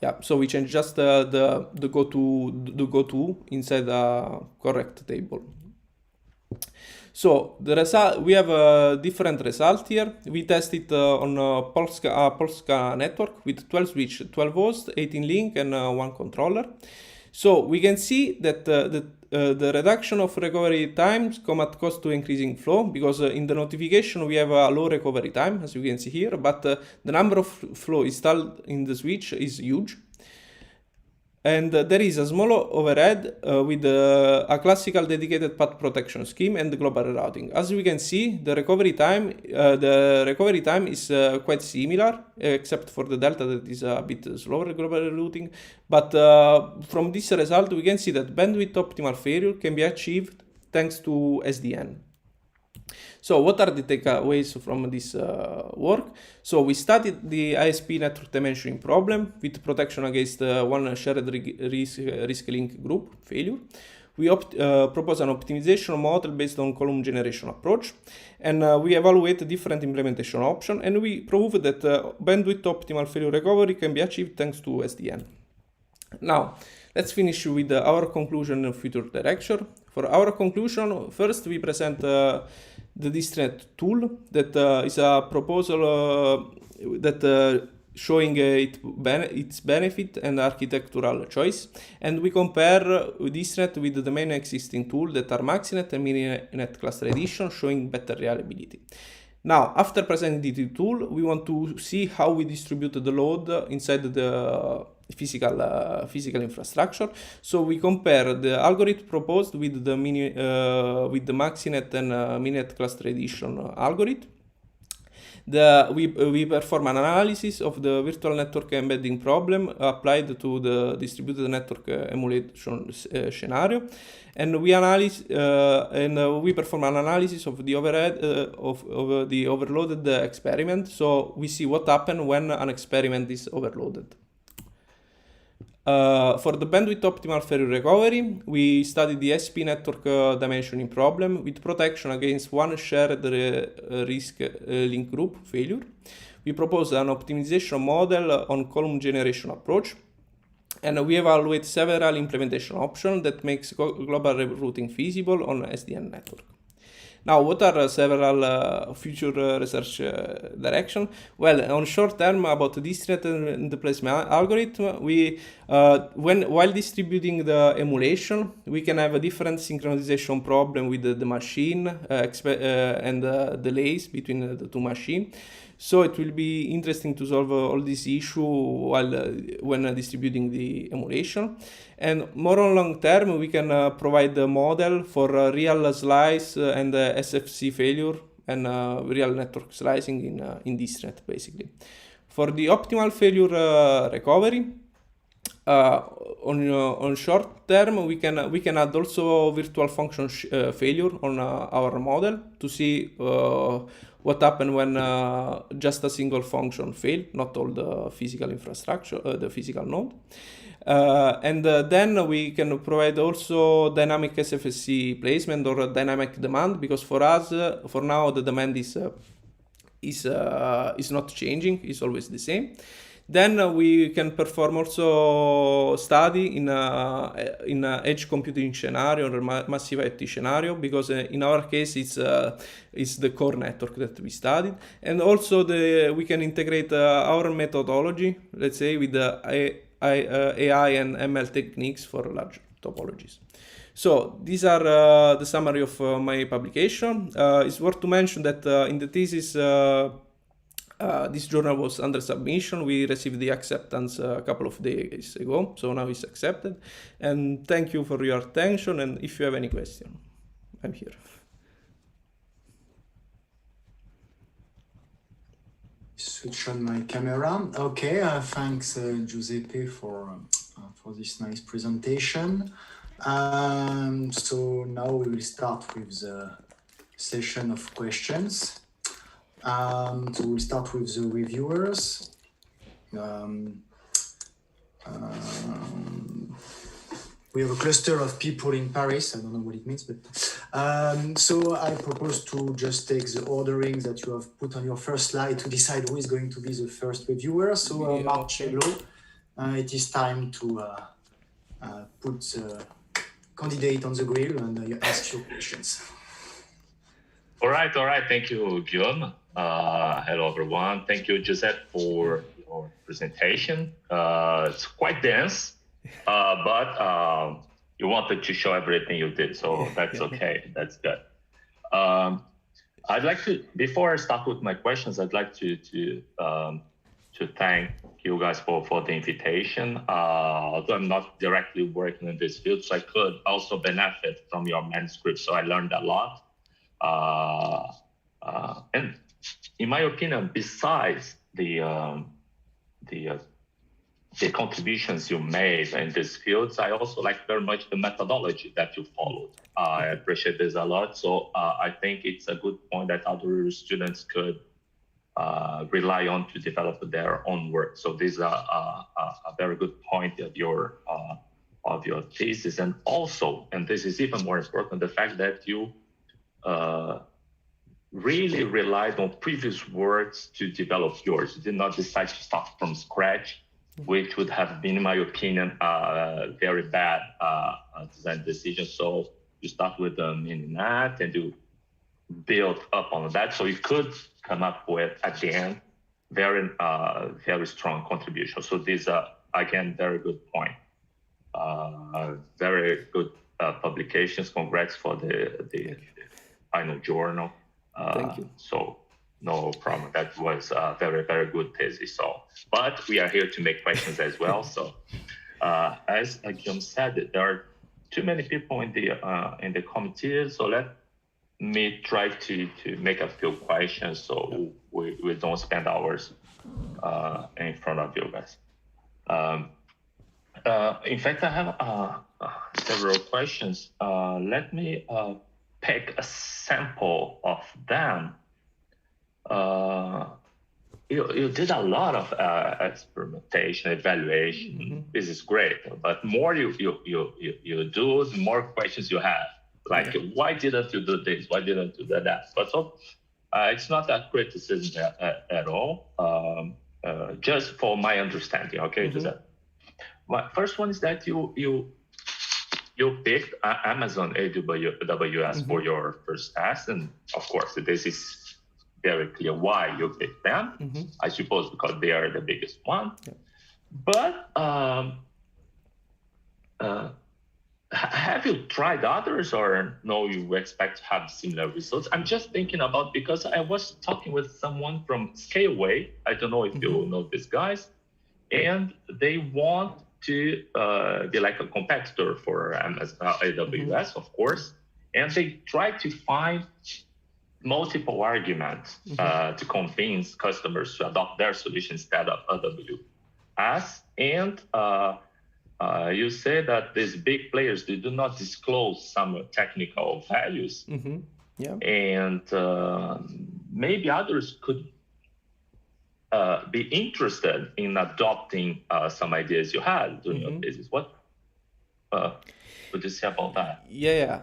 S3: Yeah, so we change just the go-to inside a correct table. So the result, we have a different result here. We test it on a Polska network with 12 switch, 12 hosts, 18 link, and 1 controller. So we can see that the reduction of recovery times come at cost to increasing flow, because in the notification we have a low recovery time, as you can see here, but the number of flow installed in the switch is huge. And there is a small overhead with a classical dedicated path protection scheme and the global routing. As we can see, the recovery time is quite similar, except for the delta that is a bit slower global routing. But from this result, we can see that bandwidth optimal failure can be achieved thanks to SDN. So what are the takeaways from this work? So we studied the ISP network dimensioning problem with protection against one shared risk link group failure. We propose an optimization model based on column generation approach, and we evaluate different implementation options, and we prove that bandwidth optimal failure recovery can be achieved thanks to SDN. Now, let's finish with our conclusion and future direction. For our conclusion, first we present the distnet tool that is a proposal that showing its benefit and architectural choice, and we compare distnet with the main existing tool that are Maxinet and Mininet cluster edition, showing better reliability. Now, after presenting the tool, we want to see how we distribute the load inside the physical infrastructure. So we compare the algorithm proposed with the Maxinet and Mininet cluster edition algorithm. We perform an analysis of the virtual network embedding problem applied to the distributed network emulation scenario, and we perform an analysis of the overhead of the overloaded experiment. So we see what happens when an experiment is overloaded. For the bandwidth optimal failure recovery, we studied the SP network dimensioning problem with protection against one shared risk link group failure. We proposed an optimization model on column generation approach, and we evaluate several implementation options that makes global routing feasible on SDN network. Now, what are several future research directions? Well, on short term, about the distributed placement algorithm, while distributing the emulation, we can have a different synchronization problem with the machine and delays between the two machines. So it will be interesting to solve all these issues when distributing the emulation. And more on long term, we can provide a model for real slice and SFC failure and real network slicing in this net, basically. For the optimal failure recovery, on short term, we can add also virtual function failure on our model to see what happened when just a single function failed, not all the physical infrastructure, the physical node. Then we can provide also dynamic SFSC placement or dynamic demand, because for us, for now, the demand is not changing; it's always the same. Then we can perform also study in a edge computing scenario or massive IoT scenario, because in our case it's the core network that we studied, and also we can integrate our methodology, let's say, with the AI and ML techniques for large topologies. So these are the summary of my publication. It's worth to mention that in the thesis. This journal was under submission. We received the acceptance a couple of days ago, so now it's accepted. And thank you for your attention, and if you have any question, I'm here.
S1: Switch on my camera. Okay, thanks Giuseppe for this nice presentation. So now we will start with the session of questions. So we'll start with the reviewers. We have a cluster of people in Paris. I don't know what it means, but so I propose to just take the ordering that you have put on your first slide to decide who is going to be the first reviewer. So Marcello, it is time to put the candidate on the grill and you ask your questions.
S2: All right. Thank you, Guillaume. Hello, everyone. Thank you, Giuseppe, for your presentation. It's quite dense, but you wanted to show everything you did, so that's okay. That's good. I'd like to, before I start with my questions, I'd like to thank you guys for the invitation. Although I'm not directly working in this field, so I could also benefit from your manuscript. So I learned a lot. And in my opinion, besides the contributions you made in these fields, I also like very much the methodology that you followed. I appreciate this a lot. So I think it's a good point that other students could rely on to develop their own work. So this is a very good point of your thesis, and also, and this is even more important, the fact that you really relied on previous works to develop yours. You did not decide to start from scratch, which would have been, in my opinion, very bad design decision. So you start with the mini-NAT and you build up on that. So you could come up with, at the end, very strong contribution. So these are, again, very good point. Very good publications. Congrats for the final journal.
S3: Thank you.
S2: So no problem. That was a very, very good thesis. So, but we are here to make questions as well. So, as Guillaume said, there are too many people in the committee. So let me try to make a few questions. So we don't spend hours in front of you guys. In fact, I have several questions. Let me pick a sample of them. You did a lot of experimentation, evaluation. This is great, but more you do, the more questions you have. Like, why didn't you do this? Why didn't you do that? But so it's not a criticism at all. Just for my understanding, okay? My first one is that you picked Amazon AWS for your first task, and of course, this is very clear why you picked them. I suppose because they are the biggest one. But have you tried others, or no, you expect to have similar results? I'm just thinking about, because I was talking with someone from Scaleway. I don't know if you know these guys, and they want to be like a competitor for AWS, of course, and they try to find multiple arguments to convince customers to adopt their solution instead of AWS. And you say that these big players, they do not disclose some technical values. And maybe others could be interested in adopting some ideas you had during your business. What would you say about that?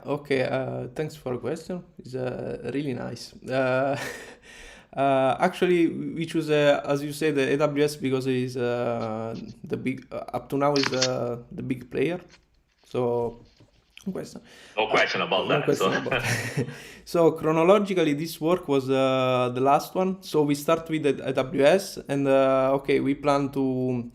S3: Okay. Thanks for the question. It's really nice. Actually, we choose, as you say, the AWS because it is the big, up to now is the big player. So,
S2: no question about that.
S3: So chronologically, this work was the last one. So we start with AWS, and we plan to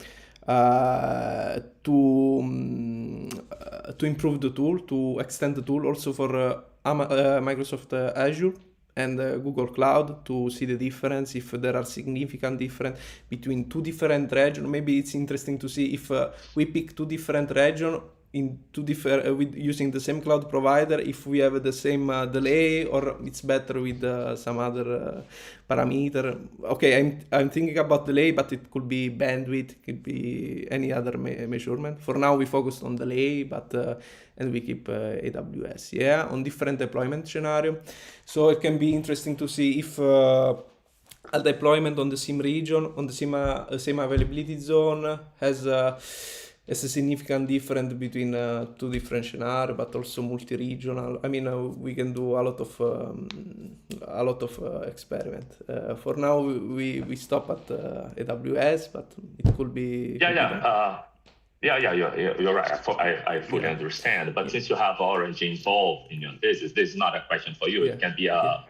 S3: improve the tool, to extend the tool also for Microsoft Azure and Google Cloud, to see the difference, if there are significant difference between two different regions. Maybe it's interesting to see if we pick two different regions in two different with using the same cloud provider, if we have the same delay, or it's better with some other parameter. Okay, I'm thinking about delay, but it could be bandwidth, it could be any other measurement. For now, we focused on delay, but and we keep AWS, on different deployment scenario. So it can be interesting to see if a deployment on the same region, on the same availability zone has a significant difference between two different scenarios, but also multi-regional. I mean, we can do a lot of experiment. For now, we stop at AWS, but it could be.
S2: You're right. I fully understand. But since you have Orange involved in your business, this is not a question for you. It can be a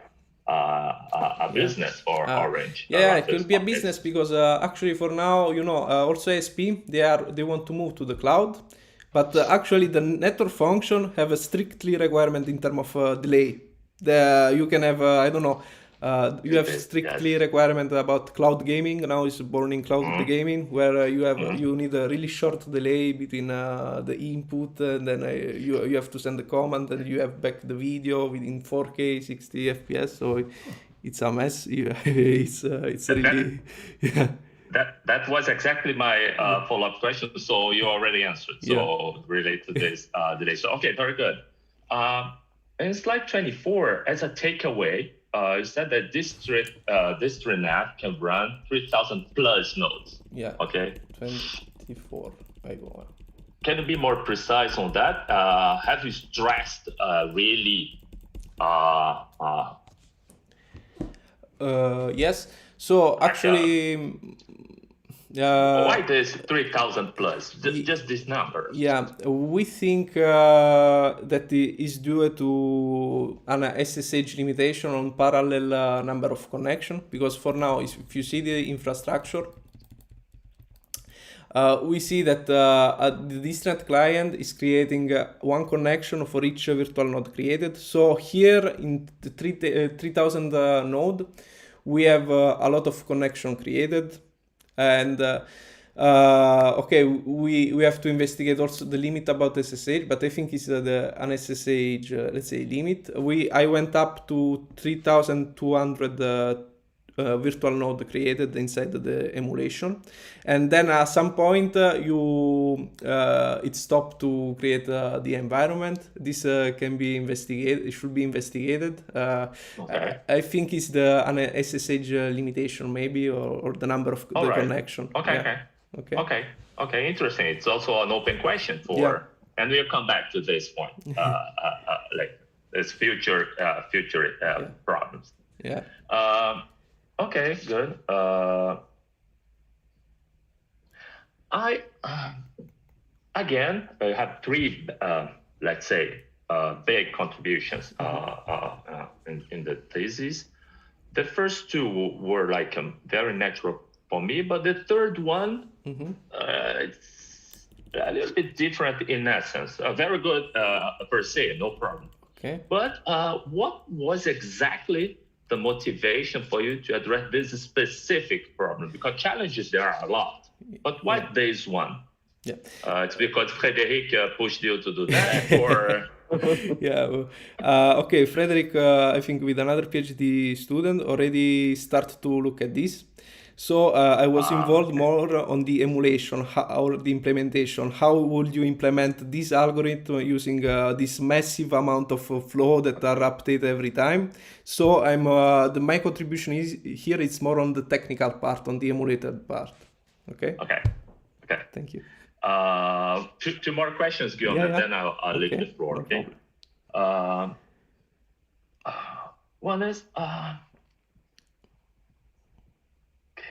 S2: business for Orange.
S3: It could be a business because actually for now, also ASP, they want to move to the cloud, but actually the network function have a strictly requirement in terms of delay. You can have you have strictly requirement about cloud gaming. Now it's born in cloud gaming, where you need a really short delay between the input, and then you have to send the command, and you have back the video within 4K 60 FPS. So it's a mess. It's really
S2: That was exactly my follow-up question. So you already answered. So related to this delay. So okay, very good. In slide 24, as a takeaway, you said that district net can run 3,000 plus nodes. Okay.
S3: 24. I go on.
S2: Can you be more precise on that? Have you stressed really?
S3: Yes. So actually.
S2: Why this 3,000 plus? Just this number?
S3: We think that is due to an SSH limitation on parallel number of connection, because for now, if you see the infrastructure, we see that the distance client is creating one connection for each virtual node created. So here in the 3,000 node, we have a lot of connection created. And we have to investigate also the limit about SSH, but I think it's an SSH let's say limit. I went up to 3,200 virtual node created inside the emulation, and then at some point it stopped to create the environment. This can be investigated. It should be investigated.
S2: Okay.
S3: I think it's an SSH limitation maybe, or the number of the connection.
S2: Okay. Interesting. It's also an open question for, and we'll come back to this point, like this future problems.
S3: Yeah.
S2: Okay, good. I have three, let's say, big contributions in the thesis. The first two were like very natural for me, but the third one, it's a little bit different in essence. Very good per se, no problem.
S3: Okay.
S2: But what was exactly the motivation for you to address this specific problem? Because challenges there are a lot, but why this one?
S3: Yeah.
S2: It's because Frederic pushed you to do that, or?
S3: Okay, Frederic, I think with another PhD student already start to look at this. So I was involved more on the emulation or the implementation. How would you implement this algorithm using this massive amount of flow that are updated every time? So my contribution is here. It's more on the technical part, on the emulated part. Okay.
S2: Thank you. Two more questions, Guillaume, and then I'll leave the floor. Okay. One is.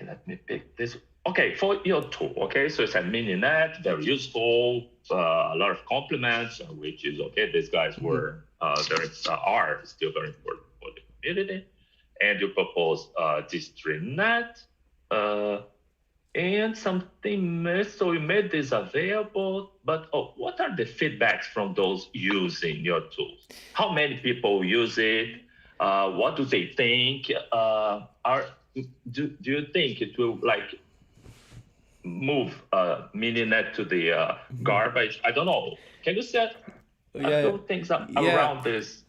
S2: Let me pick this. Okay, for your tool. Okay, so it's a mininet, very useful, a lot of compliments, which is okay. These guys were are still very important for the community. And you propose distri-net and something missed. So you made this available, but what are the feedbacks from those using your tools? How many people use it? What do they think? Do you think it will like move mininet to the garbage? I don't know. Can you set a few things around this?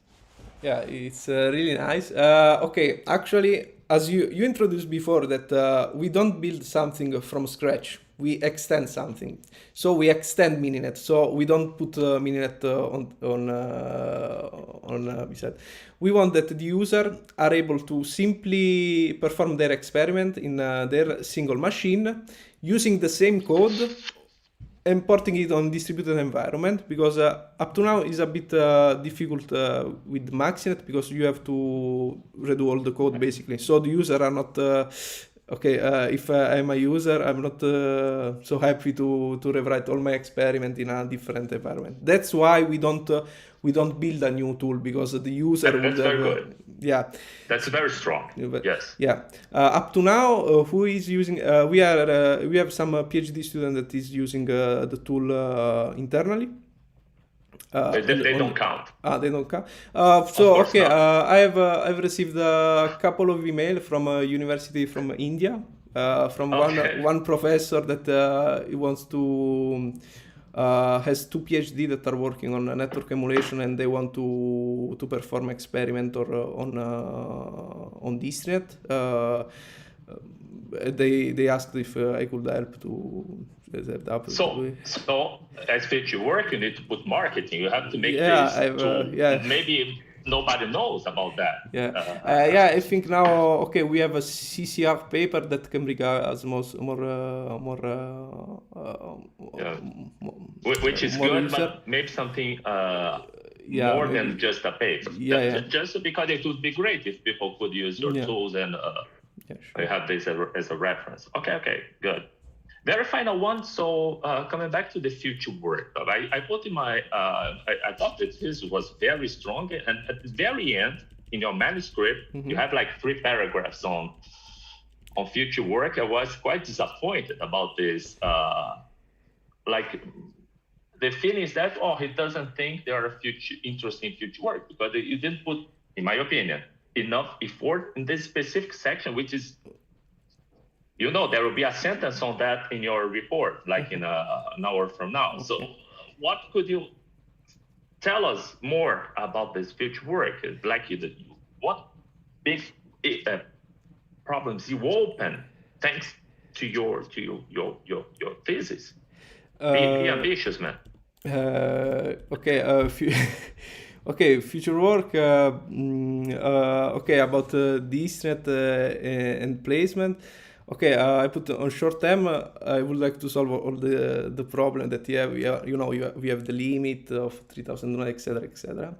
S3: Yeah, it's really nice. Okay, actually, as you introduced before, that we don't build something from scratch. We extend something. So we extend mininet. So we don't put mininet on beside. We want that the user are able to simply perform their experiment in their single machine using the same code and porting it on distributed environment, because up to now is a bit difficult with Maxinet, because you have to redo all the code basically. So the user are not if I'm a user, I'm not so happy to rewrite all my experiment in a different environment. That's why we don't build a new tool, because the user
S2: That's very good.
S3: Yeah,
S2: that's very strong. Yes.
S3: Yeah. Up to now, who is using? We have some PhD student that is using the tool internally.
S2: They don't count.
S3: They don't count. I've received a couple of emails from a university from India, from one professor that he wants to has two PhD that are working on network emulation, and they want to perform experiment or on distri-net. They asked if I could help to.
S2: So as future work, you need to put marketing. You have to make this tool. Maybe nobody knows about that.
S3: I think now we have a CCR paper that can regard as more
S2: which is good, but maybe something more than just a paper. Just because it would be great if people could use your tools and you have this as a reference. Okay, good. Very final one. So coming back to the future work, I put in my, I thought that this was very strong. And at the very end, in your manuscript, you have like 3 paragraphs on future work. I was quite disappointed about this. Like the feeling is that, he doesn't think there are interesting future work, because you didn't put, in my opinion, enough effort in this specific section, which is, there will be a sentence on that in your report, like in an hour from now. So what could you tell us more about this future work? Like what big problems you open thanks to your thesis. Be ambitious, man.
S3: Okay, okay, future work. Okay, about DSNet and placement. Okay, I put on short term. I would like to solve all the problem that you have. We have the limit of 3,000, etc., etc.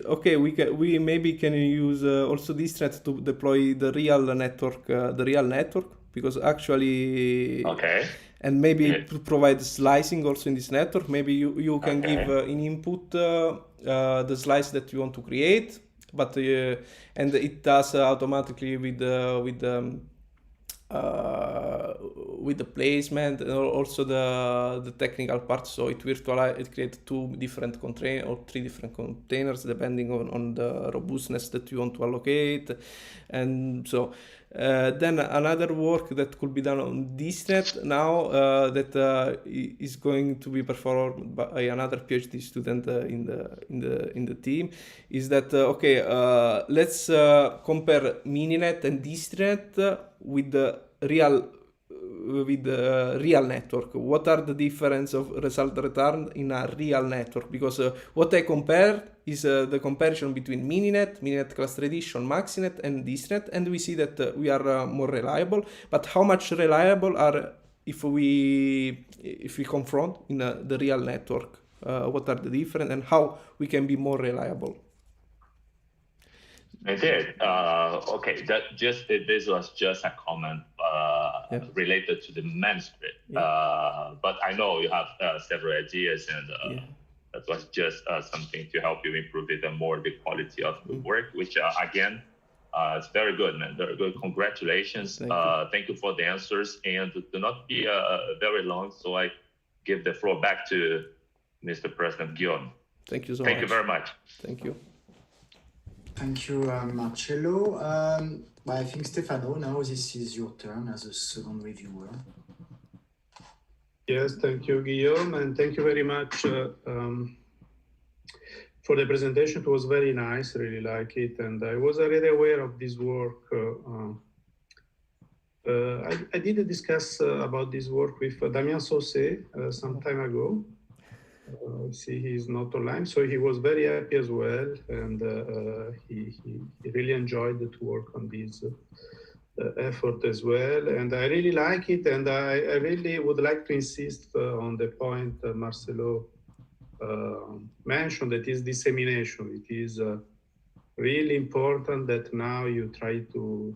S3: Okay, we maybe can use also DSNet to deploy the real network, because actually.
S2: Okay.
S3: And maybe provide slicing also in this network. Maybe you can give in input the slice that you want to create, but and it does automatically with the placement and also the technical part. So it creates 2 different containers or 3 different containers depending on the robustness that you want to allocate. And so then another work that could be done on DSNet now that is going to be performed by another PhD student in the team is that let's compare Mininet and DSNet with the real network. What are the difference of result return in a real network? Because what I compare is the comparison between Mininet Cluster Edition, Maxinet, and DSNet, and we see that we are more reliable. But how much reliable are if we confront in the real network? What are the difference and how we can be more reliable?
S2: I did. Okay, this was just a comment related to the manuscript. But I know you have several ideas, and that was just something to help you improve even more the quality of the work, which again, it's very good, man. Very good. Congratulations. Thank you for the answers, and do not be very long. So I give the floor back to Mr. President Guillaume.
S3: Thank you so much.
S2: Thank you very much.
S3: Thank you.
S1: Thank you, Marcello. I think Stefano, now this is your turn as a second reviewer.
S4: Yes, thank you, Guillaume, and thank you very much for the presentation. It was very nice, really like it, and I was already aware of this work. I did discuss about this work with Damien Saucé some time ago. See, he's not online, so he was very happy as well, and he really enjoyed to work on this effort as well, and I really like it, and I really would like to insist on the point Marcello mentioned, that is dissemination. It is really important that now you try to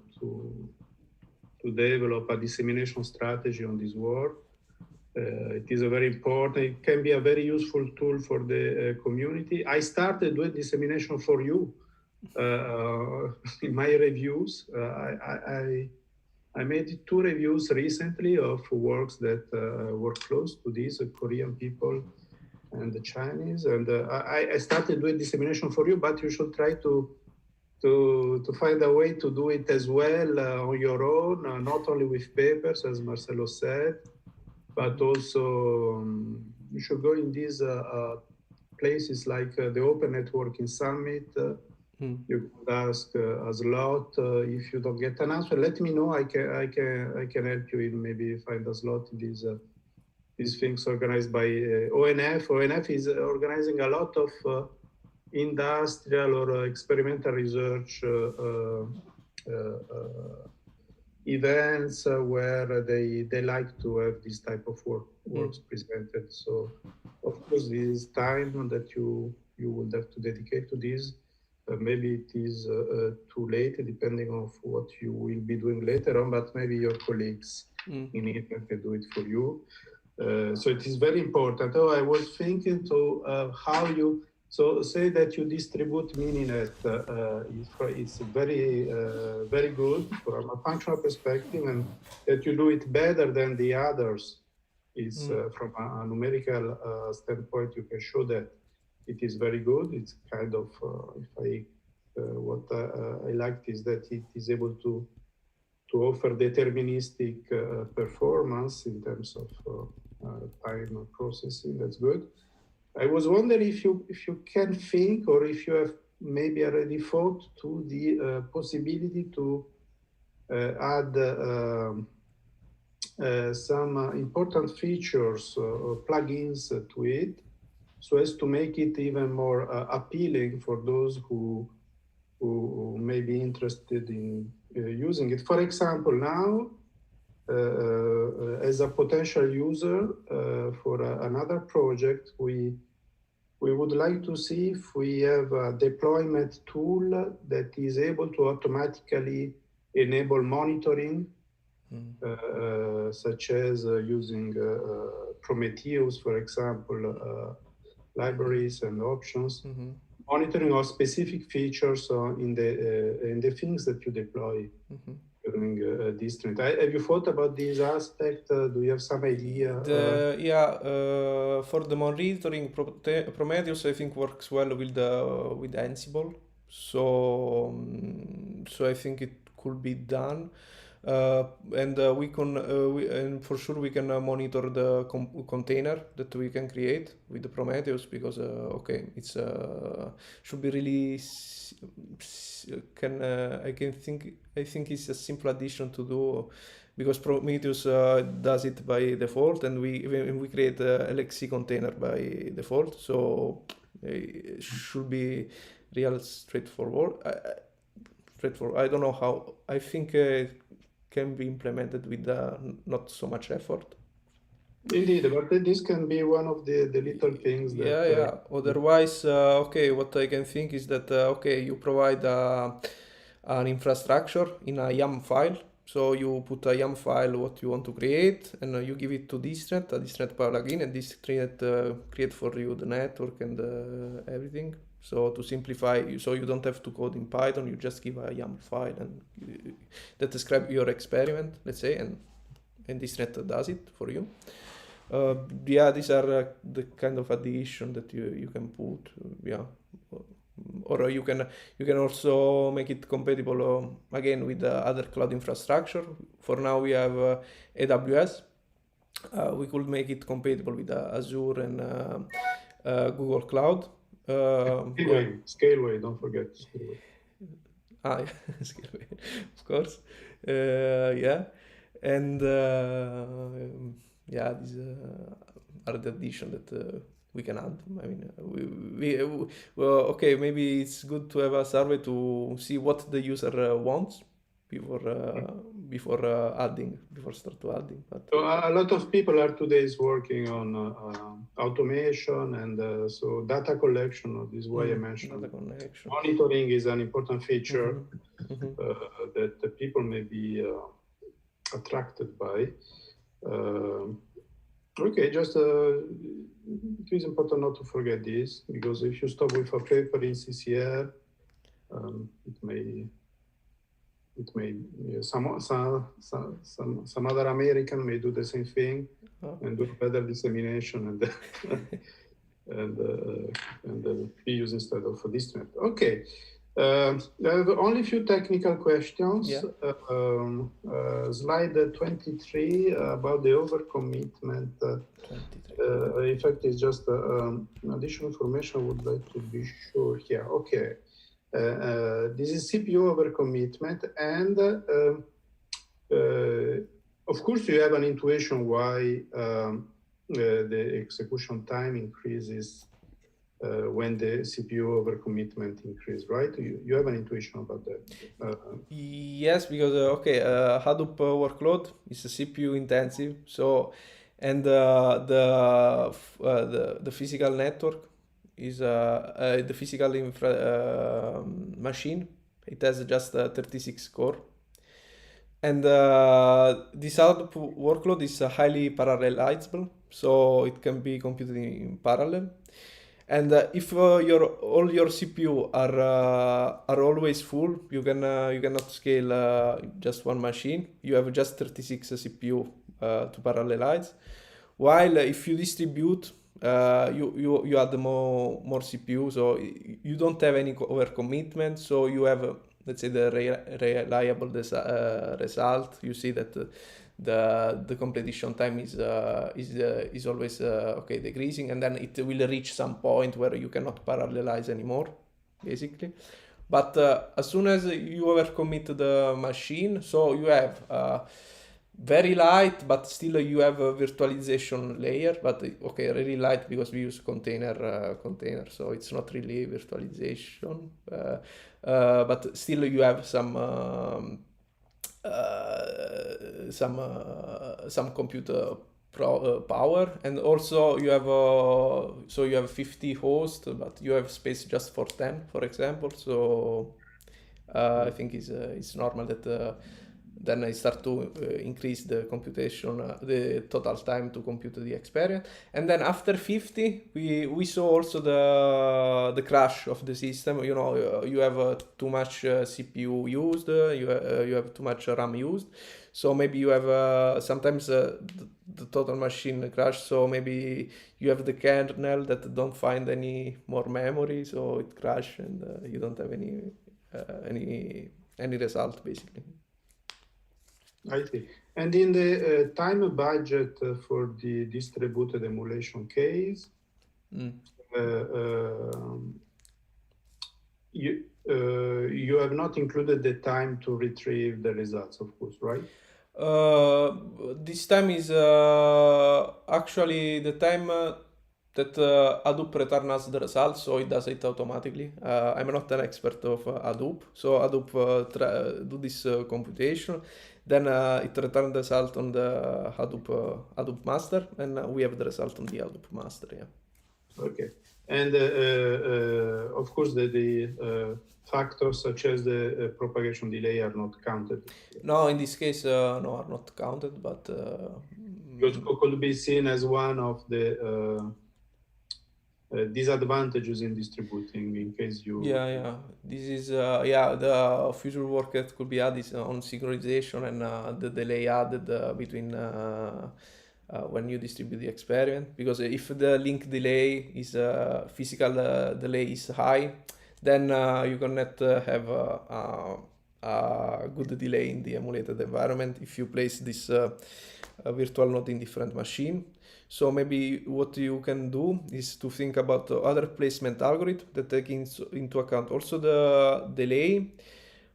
S4: develop a dissemination strategy on this work. It is a very important, it can be a very useful tool for the community. I started doing dissemination for you in my reviews. I made 2 reviews recently of works that were close to these Korean people and the Chinese. And I started doing dissemination for you, but you should try to find a way to do it as well on your own, not only with papers, as Marcello said, but also you should go in these places like the Open Networking Summit. You could ask a slot. If you don't get an answer, let me know. I can help you in maybe find a slot in these things organized by ONF. ONF is organizing a lot of industrial or experimental research events where they like to have this type of works presented. So of course this is time that you will have to dedicate to this. Maybe it is too late depending on what you will be doing later on, but maybe your colleagues in England can do it for you. So it is very important. I was thinking to how you, so say that you distribute Mininet, it's very, very good from a functional perspective, and that you do it better than the others is from a numerical standpoint, you can show that it is very good. It's kind of, what I liked is that it is able to offer deterministic performance in terms of time processing. That's good. I was wondering if you can think, or if you have maybe already thought to the possibility to add some important features, plugins to it, so as to make it even more appealing for those who may be interested in using it. For example, now, as a potential user for another project, we would like to see if we have a deployment tool that is able to automatically enable monitoring, such as using Prometheus, for example, libraries and options, monitoring of specific features in the things that you deploy during this trend. Have you thought about this aspect? Do you have some idea?
S3: For the monitoring, Prometheus I think works well with Ansible, so I think it could be done. And we can and for sure we can monitor the container that we can create with the Prometheus, because it's should be really I think it's a simple addition to do, because Prometheus does it by default, and we create a LXC container by default, so it should be real straightforward. I don't know how. I think can be implemented with not so much effort.
S4: Indeed, but this can be one of the little things that...
S3: Otherwise, what I can think is that, you provide an infrastructure in a YAM file. So you put a YAM file, what you want to create, and you give it to Distnet, a Distnet plugin, and Distnet create for you the network and everything. So to simplify, so you don't have to code in Python, you just give a YAML file and that describes your experiment, let's say, and Distnet does it for you. These are the kind of addition that you can put, or you can also make it compatible again with other cloud infrastructure. For now we have AWS. We could make it compatible with Azure and Google Cloud.
S4: Scaleway, don't forget Scaleway.
S3: Scaleway, of course. And these are the addition that we can add. I mean, maybe it's good to have a survey to see what the user wants before start to adding. But
S4: so a lot of people are today working on automation and so data collection. This is why I mentioned monitoring is an important feature that the people may be attracted by. It is important not to forget this, because if you stop with a paper in CCR, some other American may do the same thing and do better dissemination and be used instead of Distnet. Okay. I have only a few technical questions. Slide 23 about the overcommitment. In fact, it's just additional information I would like to be sure here. Okay. This is CPU overcommitment, and of course you have an intuition why the execution time increases when the CPU overcommitment increases, right? You have an intuition about that.
S3: Yes, because Hadoop workload is a CPU intensive, so and the physical network is the physical machine. It has just a 36 core, and this Hadoop workload is highly parallelizable, so it can be computed in parallel. And if all your CPU are always full, you cannot scale just one machine. You have just 36 CPU to parallelize. While if you distribute, you add more CPU, so you don't have any overcommitment. So you have, let's say, the reliable result. You see that the completion time is always decreasing, and then it will reach some point where you cannot parallelize anymore. basically. But as soon as you overcommit the machine, so you have very light, but still you have a virtualization layer. But okay, really light because we use container, so it's not really virtualization. But still you have some computer power, and also you have so you have 50 hosts, but you have space just for 10, for example. So I think it's normal that then I start to increase the computation, the total time to compute the experience. And then after 50, we saw also the crash of the system. You know, you have too much CPU used, you have too much RAM used. So maybe you have sometimes the total machine crash. So maybe you have the kernel that don't find any more memory, so it crash, and you don't have any result basically.
S4: I see. And in the time budget for the distributed emulation case, you have not included the time to retrieve the results, of course, right?
S3: This time is actually the time that Hadoop returns the results, so it does it automatically. I'm not an expert of Hadoop, so Hadoop do this computation, then it returns the result on the Hadoop master, and we have the result on the Hadoop master. Yeah.
S4: Okay, and of course the factors such as the propagation delay are not counted.
S3: No, in this case, no, are not counted, but
S4: because it could be seen as one of the disadvantages in distributing in case you...
S3: Yeah. This is, the future work that could be added on synchronization and the delay added between when you distribute the experiment. Because if the link delay is physical delay is high, then you cannot have a good delay in the emulated environment if you place this virtual node in different machine. So maybe what you can do is to think about other placement algorithm that take into account also the delay,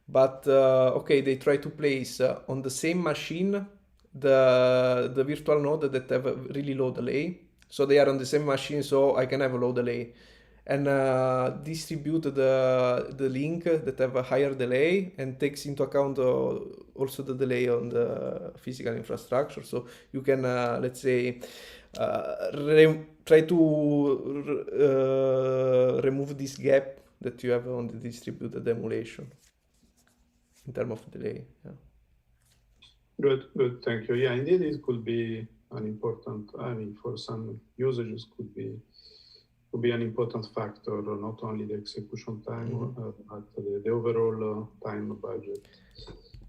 S3: but okay, they try to place on the same machine the virtual node that have a really low delay. So they are on the same machine, so I can have a low delay, and distribute the link that have a higher delay and takes into account also the delay on the physical infrastructure. So you can, let's say, try to remove this gap that you have on the distributed emulation in terms of delay. Yeah.
S4: Good, thank you. Yeah, indeed, it could be an important, I mean, for some usages could be an important factor, not only the execution time, but the overall time budget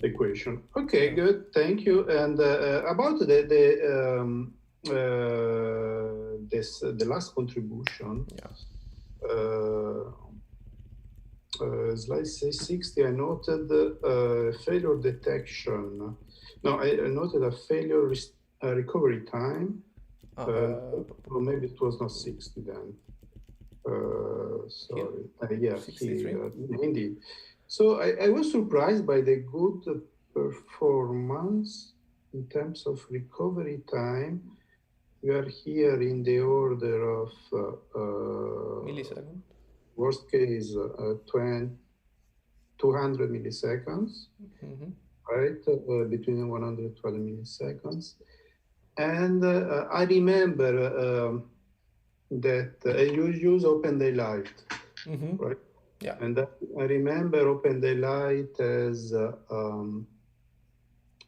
S4: equation. Okay, good, thank you. And about the last contribution, slide 60, I noted failure detection. No, I noted a failure recovery time. Well, maybe it was not 60 then. Sorry. Here, indeed. So I was surprised by the good performance in terms of recovery time. We are here in the order of
S3: milliseconds.
S4: Worst case 200 milliseconds, right? Between 112 milliseconds. And I remember that you use Open Daylight, right?
S3: Yeah.
S4: And I remember Open Daylight as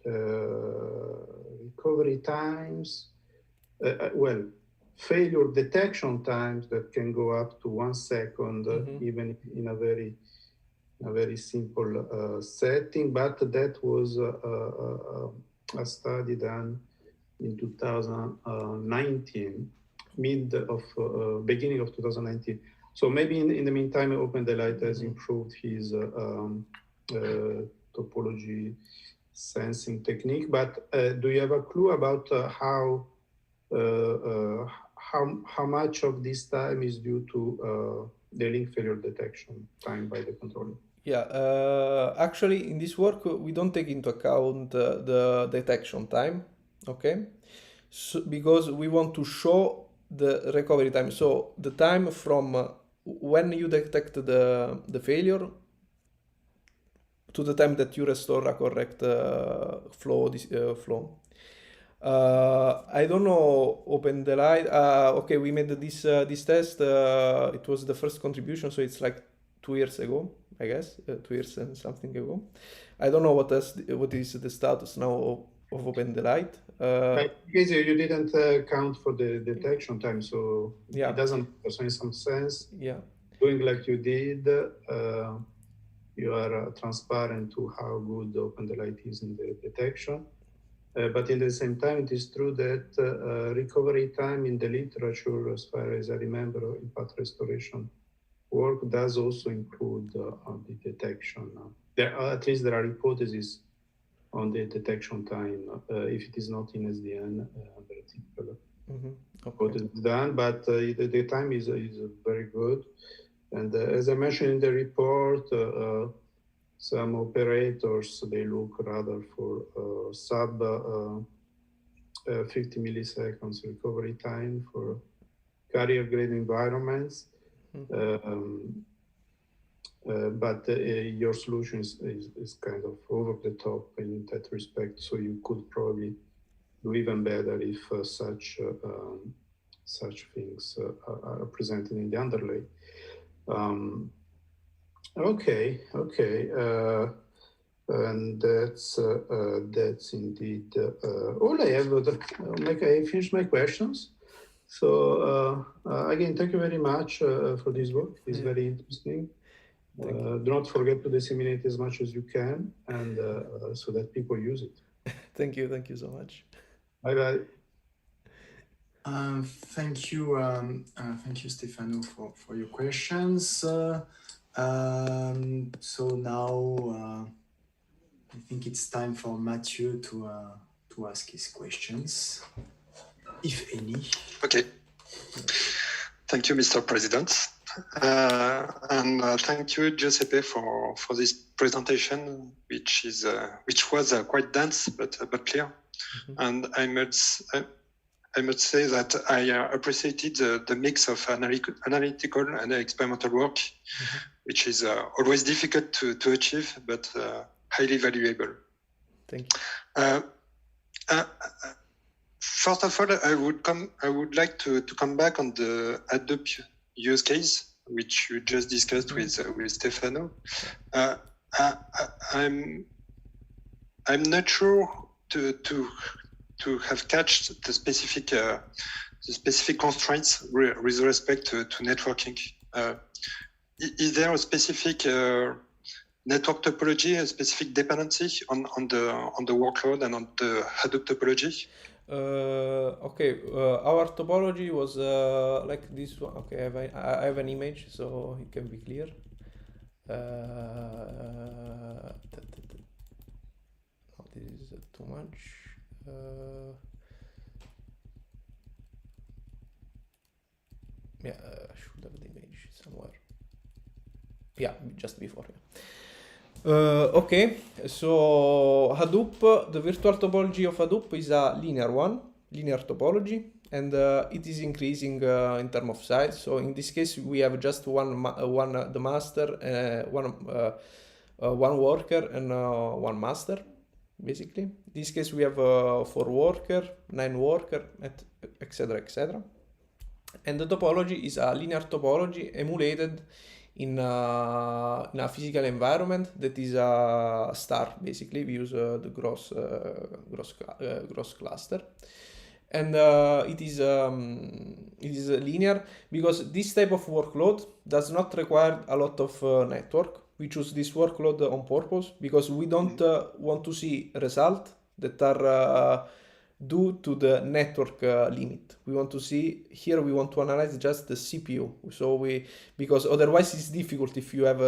S4: recovery times, failure detection times that can go up to 1 second, even in a very simple setting. But that was a study done in 2019, beginning of 2019. So maybe in the meantime, Open Daylight has improved his topology sensing technique. But do you have a clue about how much of this time is due to link failure detection time by the controller.
S3: Yeah, actually, in this work, we don't take into account the detection time, okay? So, because we want to show the recovery time. So the time from when you detect the failure to the time that you restore a correct flow. I don't know, open the light. Okay, we made this test. It was the first contribution, so it's like 2 years ago, I guess, 2 years and something ago. I don't know what is the status now of open the light.
S4: Because you didn't count for the detection time, so
S3: Yeah.
S4: it doesn't. So in some sense,
S3: Yeah.
S4: doing like you did, you are transparent to how good open the light is in the detection. But in the same time, it is true that recovery time in the literature, as far as I remember, in path restoration work, does also include the detection. At least there are hypotheses on the detection time, if it is not in SDN, very typical hypothesis done, but the time is very good. And as I mentioned in the report, some operators, they look rather for sub 50 milliseconds recovery time for carrier grade environments. But your solution is kind of over the top in that respect. So you could probably do even better if such things are presented in the underlay. Okay, and that's indeed all I have. I finished my questions. So again, thank you very much for this work. It's very interesting. Do not forget to disseminate as much as you can, and so that people use it.
S3: Thank you so much.
S4: Bye bye.
S1: Thank you, Stefano, for your questions. So now I think it's time for Mathieu to ask his questions, if any.
S5: Okay. Thank you, Mr. President. And thank you, Giuseppe, for this presentation, which was quite dense but clear. And I must say that I appreciated the mix of analytical and experimental work, which is always difficult to achieve, but highly valuable.
S3: Thank you.
S5: First of all, I would like to come back on the Hadoop use case, which you just discussed with Stefano. I'm not sure to have catched the specific constraints with respect to networking. Is there a specific network topology, a specific dependency on the workload and on the Hadoop topology?
S3: Okay, our topology was like this one. Okay, I have an image, so it can be clear. No, this is too much. Yeah, I should have the image somewhere. Yeah, just before. Yeah. Okay, so Hadoop, the virtual topology of Hadoop is a linear topology, and it is increasing in terms of size. So in this case, we have just the master, one worker, and one master. Basically, in this case, we have 4 worker, 9 worker, etc., etc. And the topology is a linear topology emulated in a physical environment that is a star. Basically, we use the gross cluster, and it is linear because this type of workload does not require a lot of network. We choose this workload on purpose because we don't want to see results that are due to the network limit. We want to see here. We want to analyze just the CPU. So because otherwise it's difficult if you have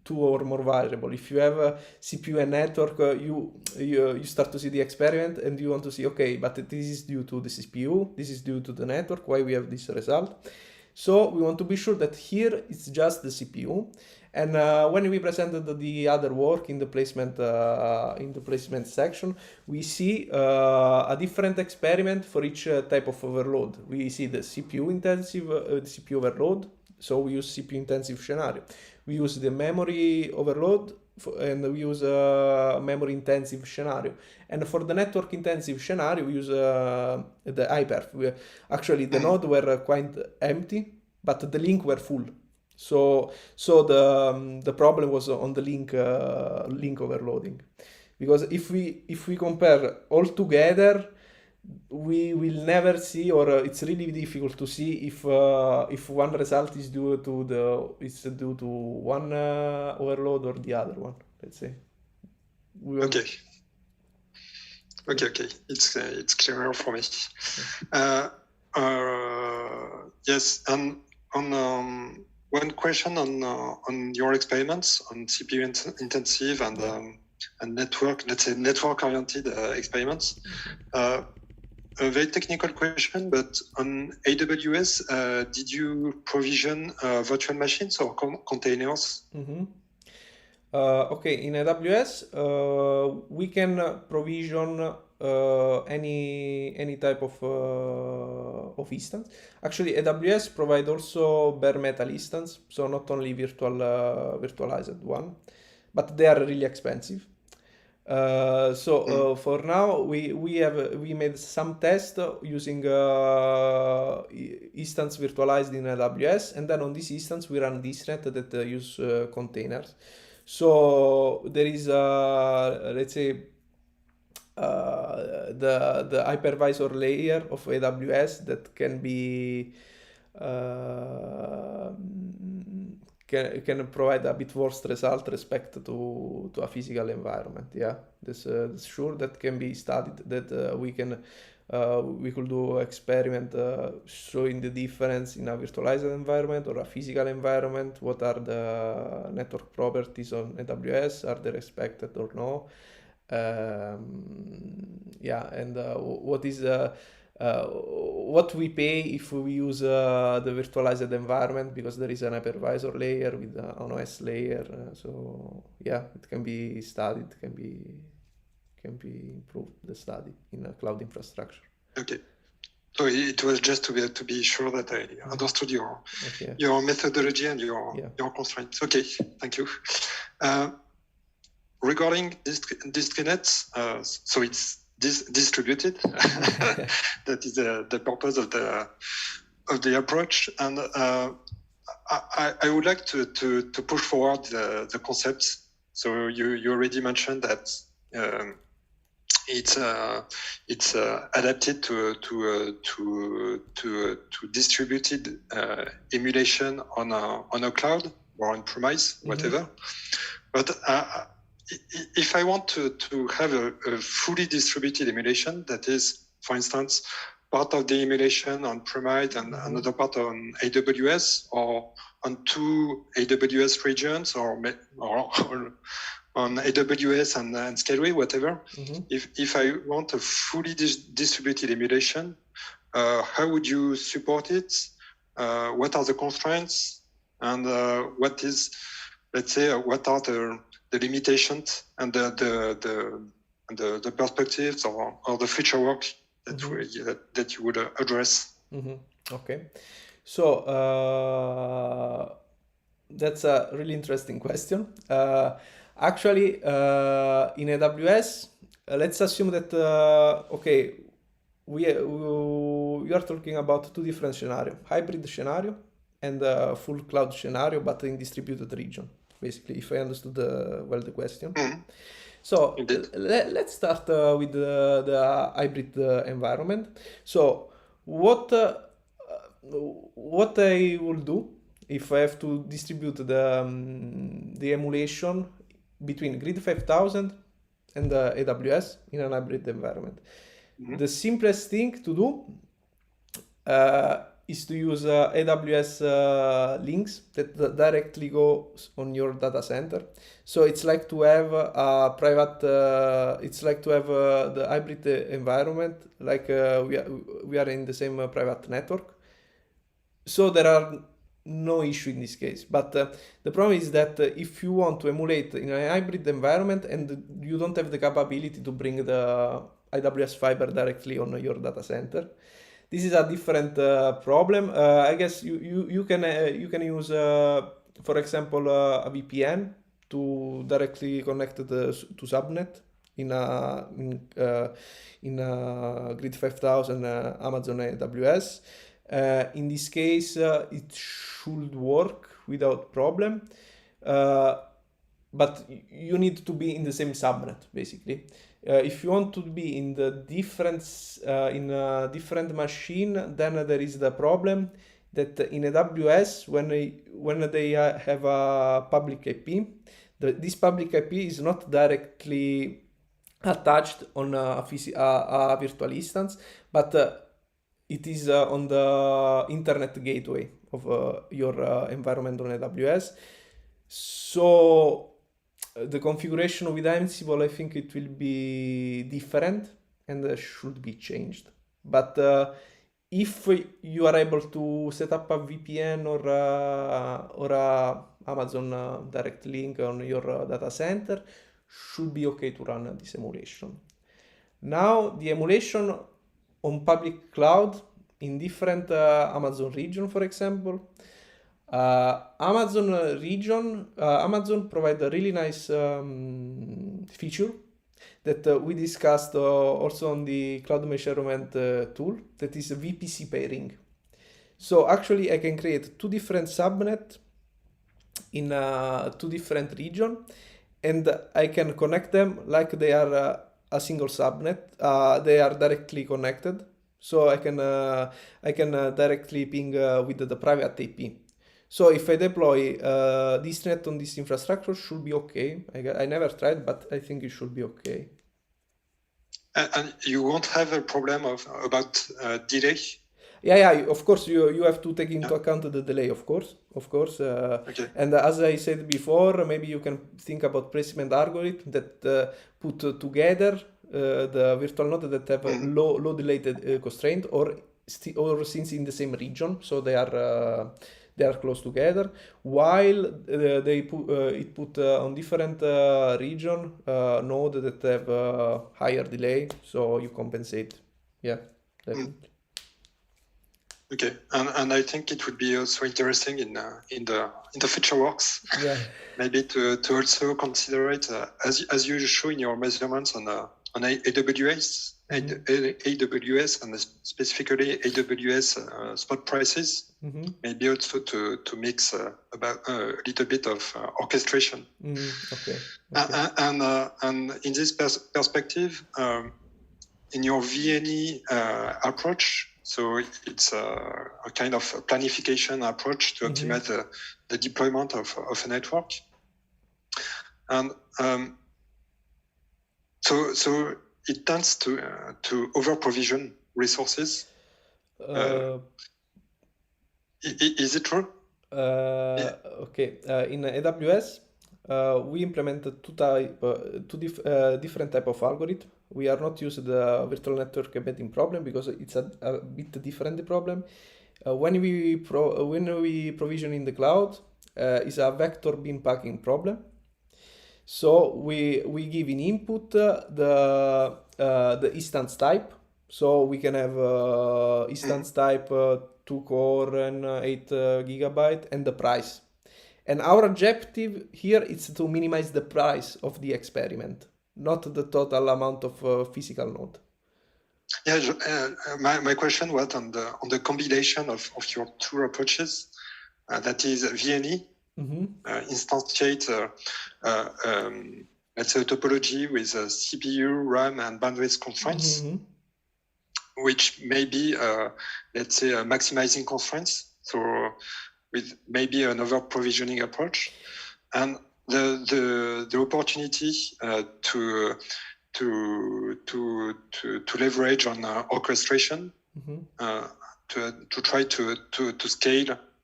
S3: 2 or more variable. If you have a CPU and network, you start to see the experiment and you want to see, okay, but this is due to the CPU. This is due to the network. Why we have this result? So we want to be sure that here it's just the CPU. And when we presented the other work in the placement section, we see a different experiment for each type of overload. We see the CPU intensive CPU overload. So we use CPU intensive scenario. We use the memory overload and we use a memory intensive scenario. And for the network intensive scenario, we use the hyperv. Actually, the nodes were quite empty, but the link were full. So the problem was on the link overloading, because if we compare all together, we will never see, or it's really difficult to see if one result is due to one overload or the other one. Let's say.
S5: Okay. It's clearer for me. Yes, and on one question on your experiments on CPU intensive and network, let's say network-oriented experiments. A very technical question, but on AWS, did you provision virtual machines or containers?
S3: Mm-hmm. Okay, in AWS, we can provision any type of instance. Actually, AWS provide also bare metal instance, so not only virtualized one, but they are really expensive. For now, we made some tests using instance virtualized in AWS, and then on this instance we run distnet that use containers. So there is let's say the hypervisor layer of AWS that can be can provide a bit worse result respect to a physical environment. Yeah, that's sure that can be studied. That we could do experiment showing the difference in a virtualized environment or a physical environment. What are the network properties on AWS? Are they respected or no? Yeah, and what is what we pay if we use the virtualized environment, because there is an hypervisor layer with an OS layer. So yeah, it can be studied, can be improved, the study in a cloud infrastructure.
S5: Okay. So it was just to be sure that I understood your methodology and your constraints. Okay, thank you. Regarding distrinets, so it's distributed. That is the purpose of the approach, and I would like to push forward the concepts. So you already mentioned that it's adapted to distributed emulation on a cloud or on premise, whatever. But if I want to have a fully distributed emulation, that is, for instance, part of the emulation on premise and another part on AWS, or on two AWS regions, or on AWS and Scaleway, whatever. If I want a fully distributed emulation, how would you support it? What are the constraints? And what is, let's say, what are the limitations and the perspectives or the future work that you would address?
S3: Okay, so that's a really interesting question. Actually, in AWS, let's assume that okay, we are talking about two different scenarios: hybrid scenario and full cloud scenario, but in distributed region. Basically, if I understood well the question. So let's start with the hybrid environment. So what I will do if I have to distribute the emulation between Grid 5000 and AWS in an hybrid environment. The simplest thing to do is to use AWS links that directly go on your data center. So it's like to have a private, it's like to have the hybrid environment, like we are in the same private network. So there are no issue in this case. But the problem is that if you want to emulate in a hybrid environment and you don't have the capability to bring the AWS fiber directly on your data center, this is a different problem. I guess you can use, for example, a VPN to directly connect to subnet in Grid 5000 Amazon AWS. In this case, it should work without problem, but you need to be in the same subnet basically. If you want to be in the different in a different machine, then there is the problem that in AWS when they have a public IP, this public IP is not directly attached on a virtual instance, but it is on the internet gateway of your environment on AWS. So the configuration with Ansible, I think it will be different and should be changed. But if you are able to set up a VPN or a Amazon direct link on your data center, should be okay to run this emulation. Now the emulation on public cloud in different Amazon region, for example. Amazon provide a really nice feature that we discussed also on the cloud measurement tool, that is VPC pairing. So actually I can create two different subnet in two different region, and I can connect them like they are a single subnet. They are directly connected, so I can directly ping with the private IP. So if I deploy this net on this infrastructure, should be okay. I never tried, but I think it should be okay.
S5: And you won't have a problem about delay?
S3: Yeah, of course you have to take into account the delay, of course.
S5: Okay.
S3: And as I said before, maybe you can think about placement algorithm that put together the virtual node that have a low delay constraint, or since in the same region, so they are close together, while they put on different region node that have higher delay, so you compensate. Yeah, definitely.
S5: Okay, and I think it would be also interesting in the future works, maybe to also consider it as you show in your measurements on AWS, AWS, and specifically AWS spot prices. Maybe also to mix about a little bit of orchestration.
S3: Okay.
S5: And in this perspective, in your VNE approach. So it's a kind of a planification approach to optimize the deployment of a network. And so it tends to over-provision resources. Is it true?
S3: Okay. In AWS, we implemented two different type of algorithm. We are not using the virtual network embedding problem because it's a bit different problem. When we provision in the cloud, is a vector bin packing problem. So we give in input the instance type. So we can have instance type 2 core and 8 gigabyte and the price. And our objective here is to minimize the price of the experiment, not the total amount of physical node.
S5: Yeah, my question was on the combination of your two approaches, that is VNE, instantiate, let's say a topology with CPU, RAM, and bandwidth constraints, which may be, let's say, maximizing constraints. So with maybe another provisioning approach, and the opportunity to leverage on orchestration, to try to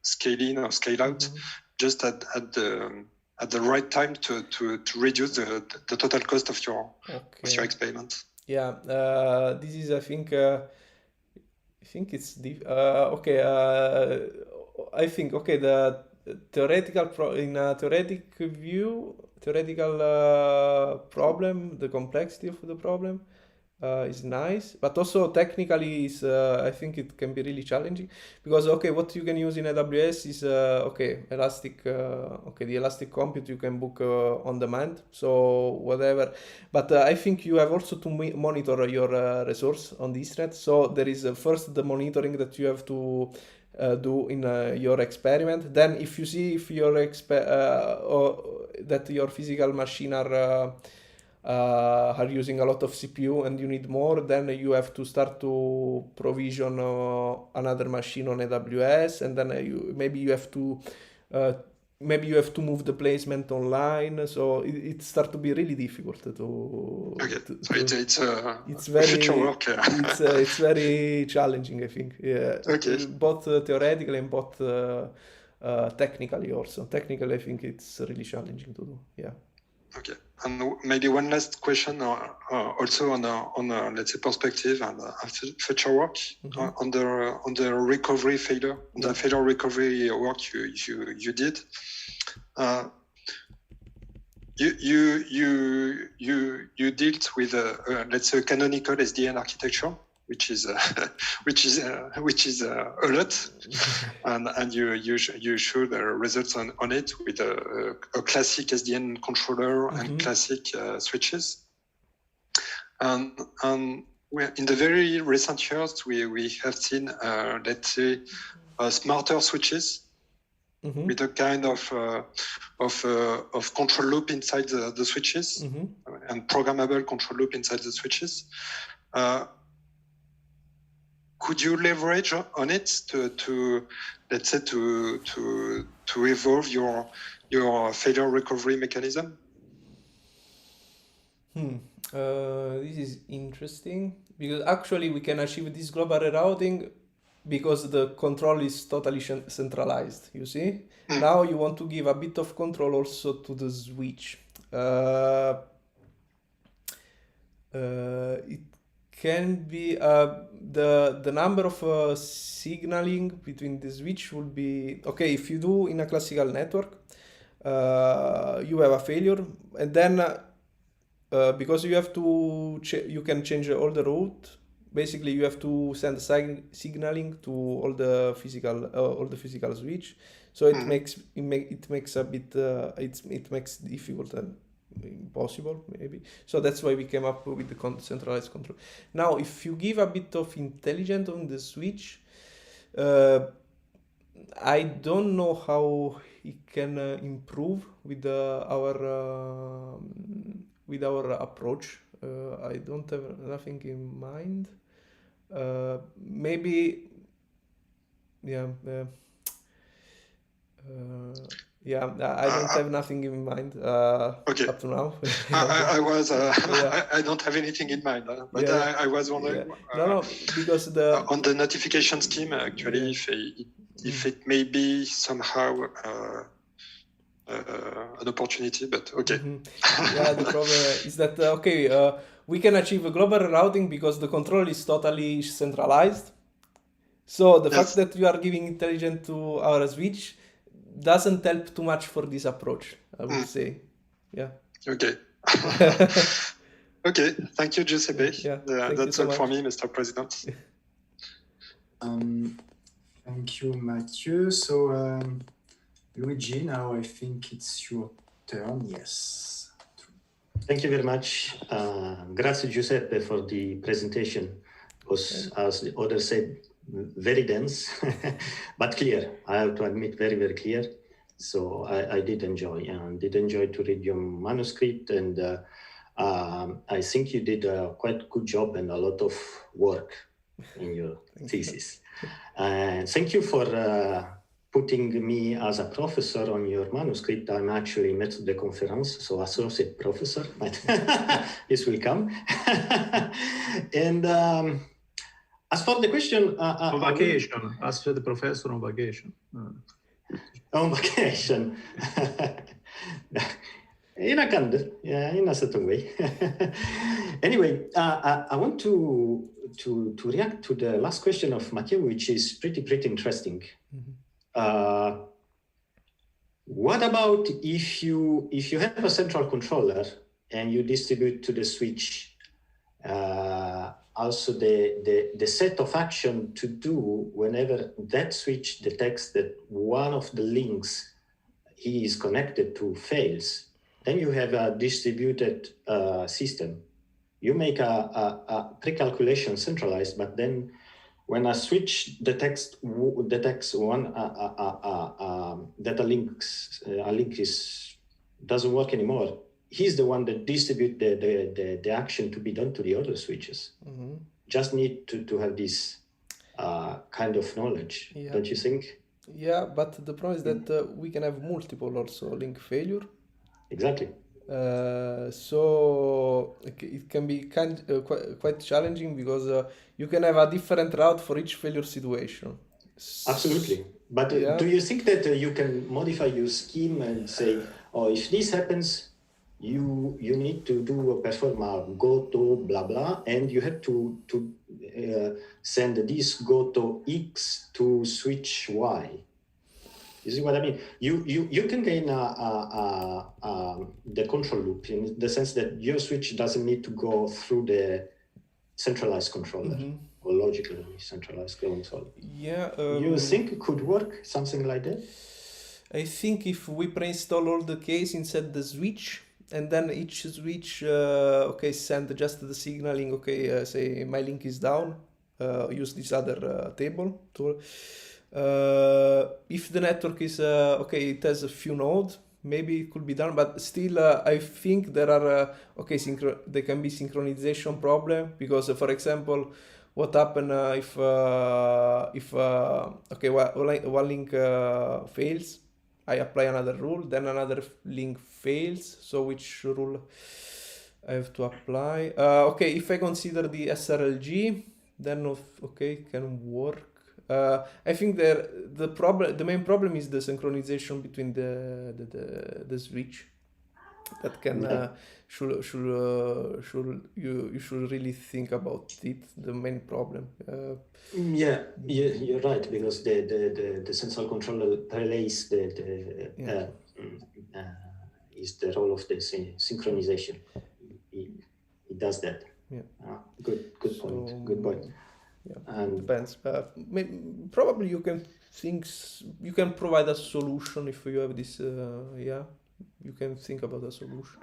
S5: scale in or scale out just at the right time to reduce the total cost of your experiment.
S3: Yeah, this is, I think, think it's okay. I think okay. The theoretical in a theoretical problem, the complexity of the problem is nice, but also technically is I think it can be really challenging because okay, what you can use in AWS is okay, the elastic compute you can book on demand, so whatever. But I think you have also to monitor your resource on the Ethernet. So there is first the monitoring that you have to do in your experiment. Then if you see if your or that your physical machine are using a lot of CPU and you need more, then you have to start to provision another machine on AWS, and then maybe you have to move the placement online. So it starts to be really difficult to.
S5: Okay, so it's
S3: very
S5: future work.
S3: it's very challenging, I think. Yeah.
S5: Okay.
S3: Both theoretically and both technically also. Technically, I think it's really challenging to do. Yeah.
S5: Okay, and maybe one last question, also on let's say perspective and future work on the recovery failure, the failure recovery work you did. You dealt with let's say canonical SDN architecture, which is a lot, and you showed the results on it with a classic SDN controller and classic switches. And in the very recent years, we have seen let's say smarter switches with a kind of control loop inside the switches and programmable control loop inside the switches. Could you leverage on it to let's say to evolve your failure recovery mechanism?
S3: This is interesting because actually we can achieve this global rerouting because the control is totally centralized. You see, now you want to give a bit of control also to the switch. It can be the number of signaling between the switch will be okay. If you do in a classical network, you have a failure, and then because you have to you can change all the route. Basically, you have to send signaling to all the physical switch. So it makes a bit it makes difficult and impossible maybe. So that's why we came up with the centralized control. Now, if you give a bit of intelligence on the switch, I don't know how it can improve with our approach. I don't have nothing in mind. Maybe, yeah. I don't have nothing in mind
S5: okay.
S3: up to now.
S5: I don't have anything in mind, but I was wondering.
S3: No, because
S5: on the notification scheme, actually, if it may be somehow an opportunity, but okay.
S3: Yeah, the problem is that we can achieve a global routing because the control is totally centralized. So the fact that you are giving intelligence to our switch doesn't help too much for this approach, I would say. Yeah.
S5: Okay. Okay. Thank you, Giuseppe.
S3: Yeah,
S5: that's all for me, Mr. President.
S1: Thank you, Mathieu. So, Luigi, now I think it's your turn. Yes.
S6: Thank you very much. Grazie, Giuseppe, for the presentation. It was, as the other said, very dense, but clear. I have to admit, very, very clear. So I did enjoy to read your manuscript, and I think you did a quite good job and a lot of work in your thesis. Thank you for putting me as a professor on your manuscript. I'm actually maître de conférence, so associate professor, but this will come. And as for the question...
S4: on vacation. As for the professor on vacation.
S6: On vacation. In a kind, yeah, in a certain way. Anyway, I want to react to the last question of Mathieu, which is pretty interesting. What about if you have a central controller and you distribute to the switch also the set of action to do whenever that switch detects that one of the links he is connected to fails? Then you have a distributed system. You make a pre-calculation centralized, but then when a switch detects one that a link doesn't work anymore, he's the one that distributes the action to be done to the other switches. Just need to have this kind of knowledge, don't you think?
S3: Yeah, but the problem is that we can have multiple also link failure.
S6: Exactly.
S3: So it can be quite challenging because you can have a different route for each failure situation.
S6: Absolutely. But do you think that you can modify your scheme and say, oh, if this happens, you need to perform a go to blah blah, and you have to send this go to X to switch Y? You see what I mean? You can gain the control loop in the sense that your switch doesn't need to go through the centralized controller or logically centralized controller.
S3: Yeah.
S6: You think it could work, something like that?
S3: I think if we pre-install all the case inside the switch, and then each switch, send just the signaling, say my link is down, use this other table to... if the network is it has a few nodes, maybe it could be done, but still I think there are there can be synchronization problem, because for example, what happen if one link fails, I apply another rule, then another link fails, so which rule I have to apply? If I consider the SRLG, then it can work. I think the main problem is the synchronization between the switch. That can you should really think about it. The main problem.
S6: You're right, because the central controller relays is the role of the synchronization. It does that. Good point. Good point.
S3: Yeah, depends. Probably you can provide a solution if you have this. You can think about a solution,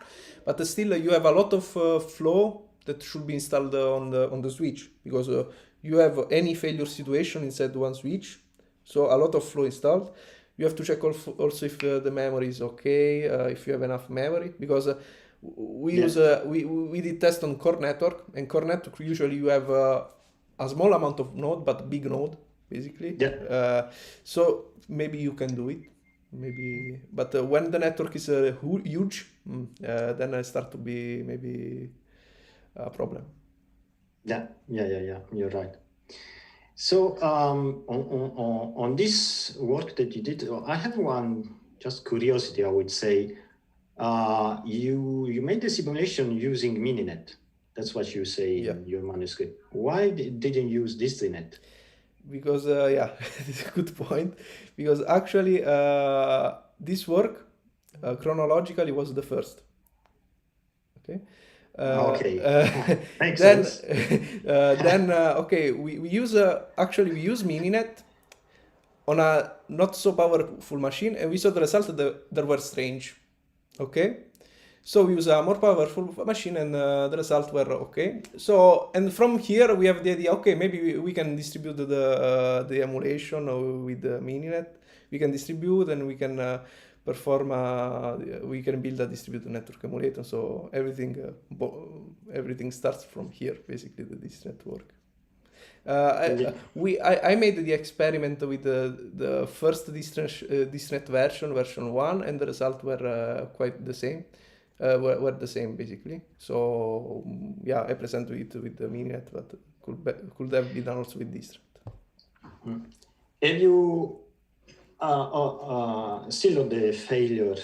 S3: but still you have a lot of flow that should be installed on the switch, because you have any failure situation inside one switch, so a lot of flow installed. You have to check also if the memory is okay, if you have enough memory, because we did test on core network, and core network usually you have a small amount of node, but big node basically. So maybe you can do it, maybe, but when the network is huge, then it start to be maybe a problem.
S6: Yeah, you're right. So on this work that you did, I have one just curiosity, I would say. You made the simulation using Mininet. That's what you say in your manuscript. Why didn't you use DistriNet?
S3: Because this is a good point. Because actually, this work chronologically was the first. Okay.
S6: Makes sense.
S3: We use Mininet on a not so powerful machine, and we saw the result that were strange. Okay. So we use a more powerful machine, and the results were okay. So, and from here we have the idea, maybe we can distribute the emulation with the Mininet. We can distribute, and we can perform we can build a distributed network emulator. So everything starts from here, basically, this network. I made the experiment with the first DistriNet version 1, and the results were quite the same. Were the same basically. So I presented it with the Mininet, but could have been done also with DistriNet.
S6: Have you still on the failure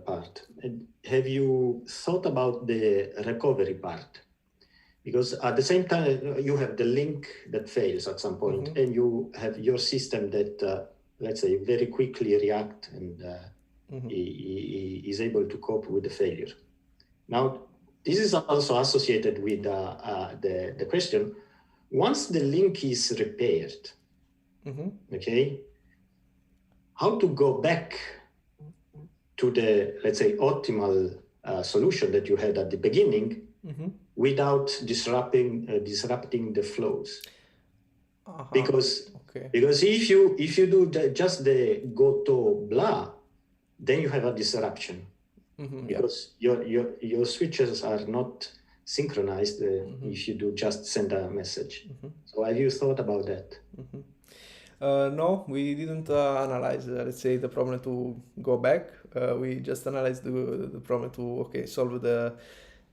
S6: part, have you thought about the recovery part? Because at the same time, you have the link that fails at some point, and you have your system that, let's say, very quickly react and is able to cope with the failure. Now, this is also associated with the question, once the link is repaired, okay, how to go back to the, let's say, optimal solution that you had at the beginning without disrupting the flows. Because if you do just the go to blah, then you have a disruption. Because your switches are not synchronized if you do just send a message. So have you thought about that?
S3: No, we didn't analyze, let's say, the problem to go back. We just analyzed the problem to, solve the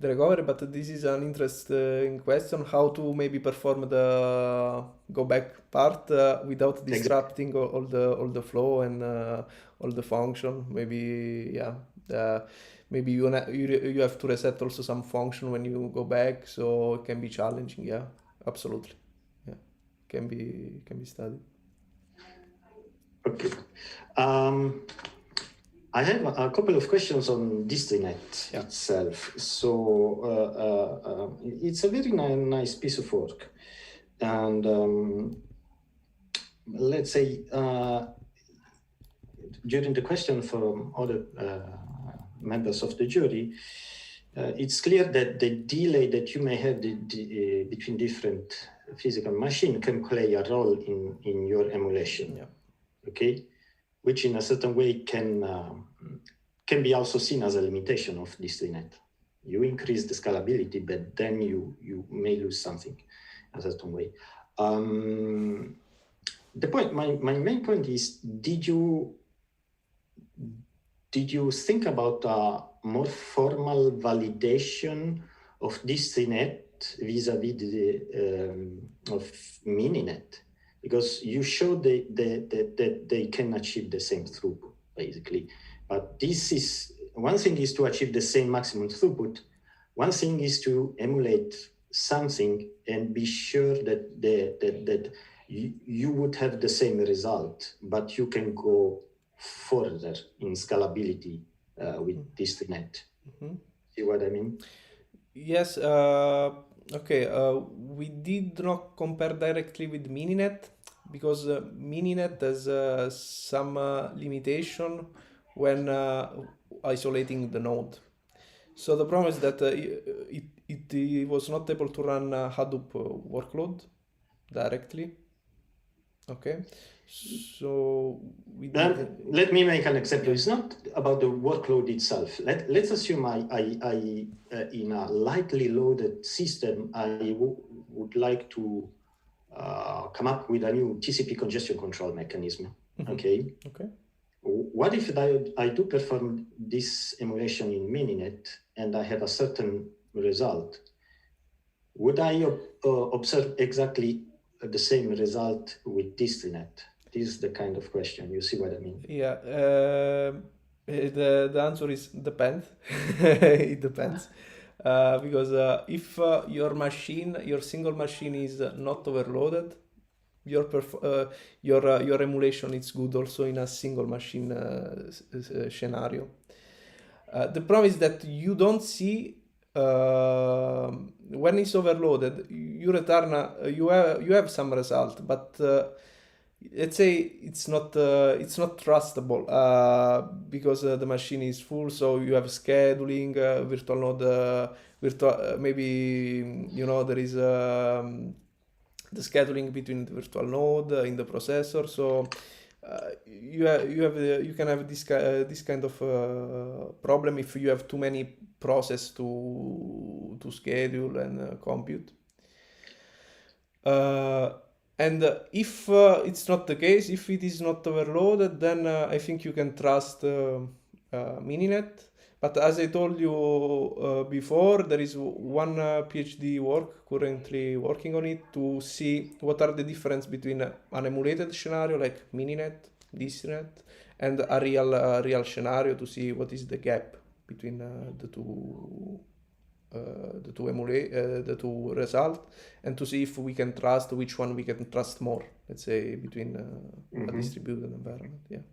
S3: recovery, but this is an interesting question, how to maybe perform the go back part without disrupting all the flow and all the function. Maybe, maybe you have to reset also some function when you go back, so it can be challenging. Yeah, absolutely. Yeah, can be studied.
S6: Okay. I have a couple of questions on DistriNet itself. So it's a very nice piece of work. And let's say, during the question from other members of the jury, it's clear that the delay that you may have between different physical machines can play a role in your emulation. Okay, which in a certain way can be also seen as a limitation of DistriNet. You increase the scalability, but then you may lose something in a certain way. The point, my main point is, did you think about a more formal validation of DistriNet vis-a-vis of Mininet? Because you showed that they can achieve the same throughput, basically. But this is, one thing is to achieve the same maximum throughput. One thing is to emulate something and be sure that you would have the same result, but you can go further in scalability with DistriNet. See what I mean?
S3: Yes. We did not compare directly with Mininet because Mininet has some limitation when isolating the node. So the problem is that it was not able to run Hadoop workload directly. Okay, so
S6: let me make an example. It's not about the workload itself. Let's assume I in a lightly loaded system, I would like to come up with a new TCP congestion control mechanism. Okay. What if I do perform this emulation in Mininet and I have a certain result? Would I observe exactly the same result with DistriNet? This is the kind of question. You see what I mean?
S3: Yeah. The answer is depends. It depends. Because if your single machine is not overloaded, your emulation is good also in a single machine scenario. The problem is that you don't see when it's overloaded. You return you have some result, but let's say it's not trustable because the machine is full. So you have scheduling, virtual node, maybe there is the scheduling between the virtual node in the processor. So you can have this kind of problem if you have too many processes to schedule and compute. And if it's not the case, if it is not overloaded, then I think you can trust Mininet. But as I told you before, there is one PhD work currently working on it to see what are the difference between an emulated scenario like Mininet distrait, and a real scenario to see what is the gap between the two result, and to see if we can trust which one we can trust more. Let's say between a distributed environment. Yeah.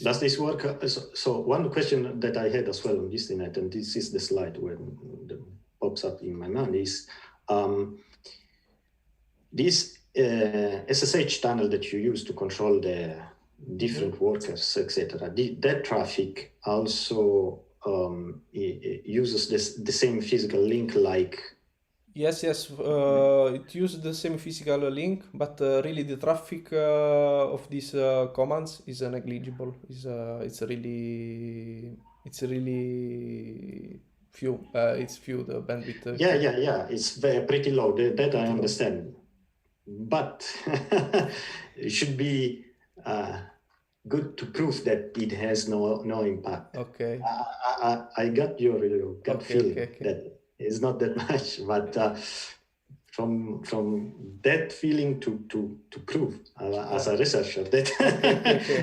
S6: Does this work? So one question that I had as well on this internet, and this is the slide when it pops up in my mind, is this SSH tunnel that you use to control the different workers, etc. That traffic also uses the same physical link like.
S3: Yes, it uses the same physical link, but really the traffic of these commands is negligible. It's really few. It's few the bandwidth.
S6: Yeah. It's pretty low. That I understand, but it should be good to prove that it has no impact.
S3: Okay.
S6: I got your gut feeling that it's not that much, but from that feeling to prove as a researcher that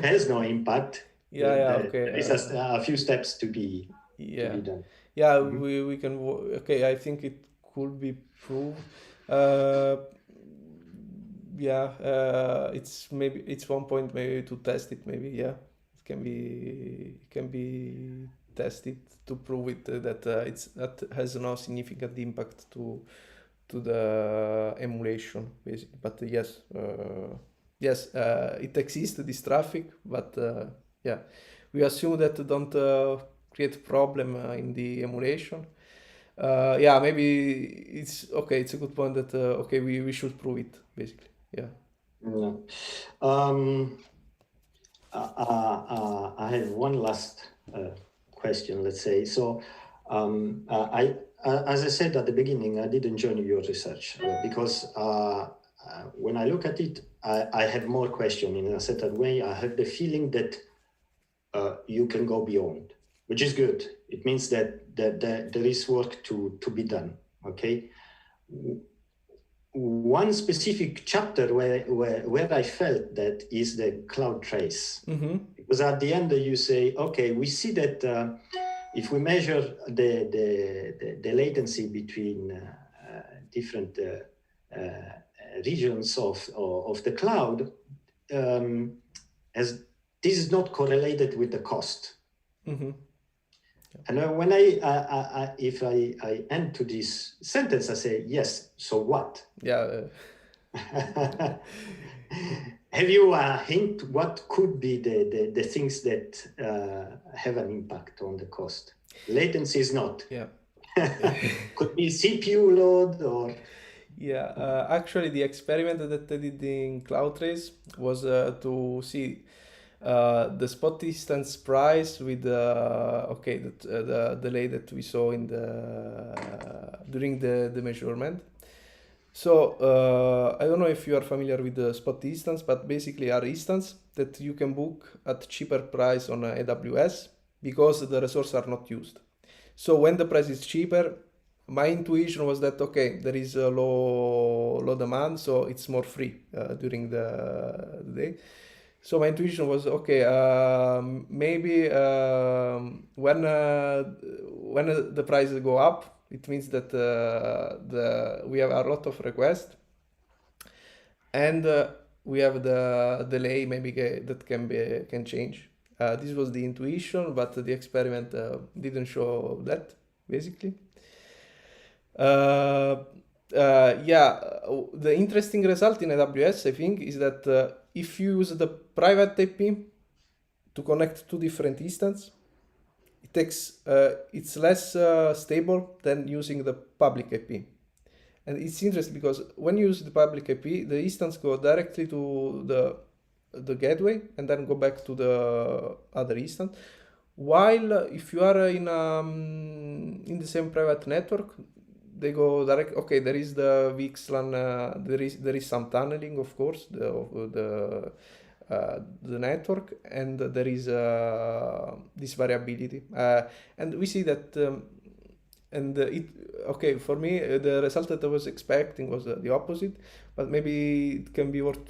S6: has no impact. There is a few steps to be done.
S3: Yeah, we can. Okay, I think it could be proved. It's one point maybe to test it. Maybe it can be tested to prove it that has no significant impact to the emulation basically. But yes, it exists, this traffic, but we assume that don't create problem in the emulation. Maybe it's okay. It's a good point that we should prove it basically. Yeah.
S6: I have one last question, let's say. So as I said at the beginning, I didn't join your research because when I look at it, I have more questions in a certain way. I have the feeling that you can go beyond, which is good. It means that there is work to be done. Okay. One specific chapter where I felt that is the cloud trace. Because at the end you say, okay, we see that if we measure the latency between different regions of the cloud, as this is not correlated with the cost. And when if I end to this sentence, I say, yes, so what?
S3: Yeah.
S6: Have you a hint what could be the things that have an impact on the cost? Latency is not.
S3: Yeah.
S6: Could be CPU load or.
S3: Yeah, actually the experiment that I did in CloudTrace was to see the spot distance price with the delay that we saw in during the measurement. So I don't know if you are familiar with the spot distance, but basically are instance that you can book at cheaper price on AWS because the resources are not used. So when the price is cheaper, my intuition was that there is a low demand, so it's more free during the day. So my intuition was maybe when the prices go up, it means that we have a lot of requests, and we have the delay maybe that can change. This was the intuition, but the experiment didn't show that basically. The interesting result in AWS, I think, is that if you use the private IP to connect two different instances, it's less stable than using the public IP. And it's interesting because when you use the public IP, the instance go directly to the gateway and then go back to the other instance. While if you are in the same private network, they go direct. Okay, there is the VXLAN. There is some tunneling, of course, the network, and there is this variability. And we see that and okay, for me, the result that I was expecting was the opposite, but maybe it can be worth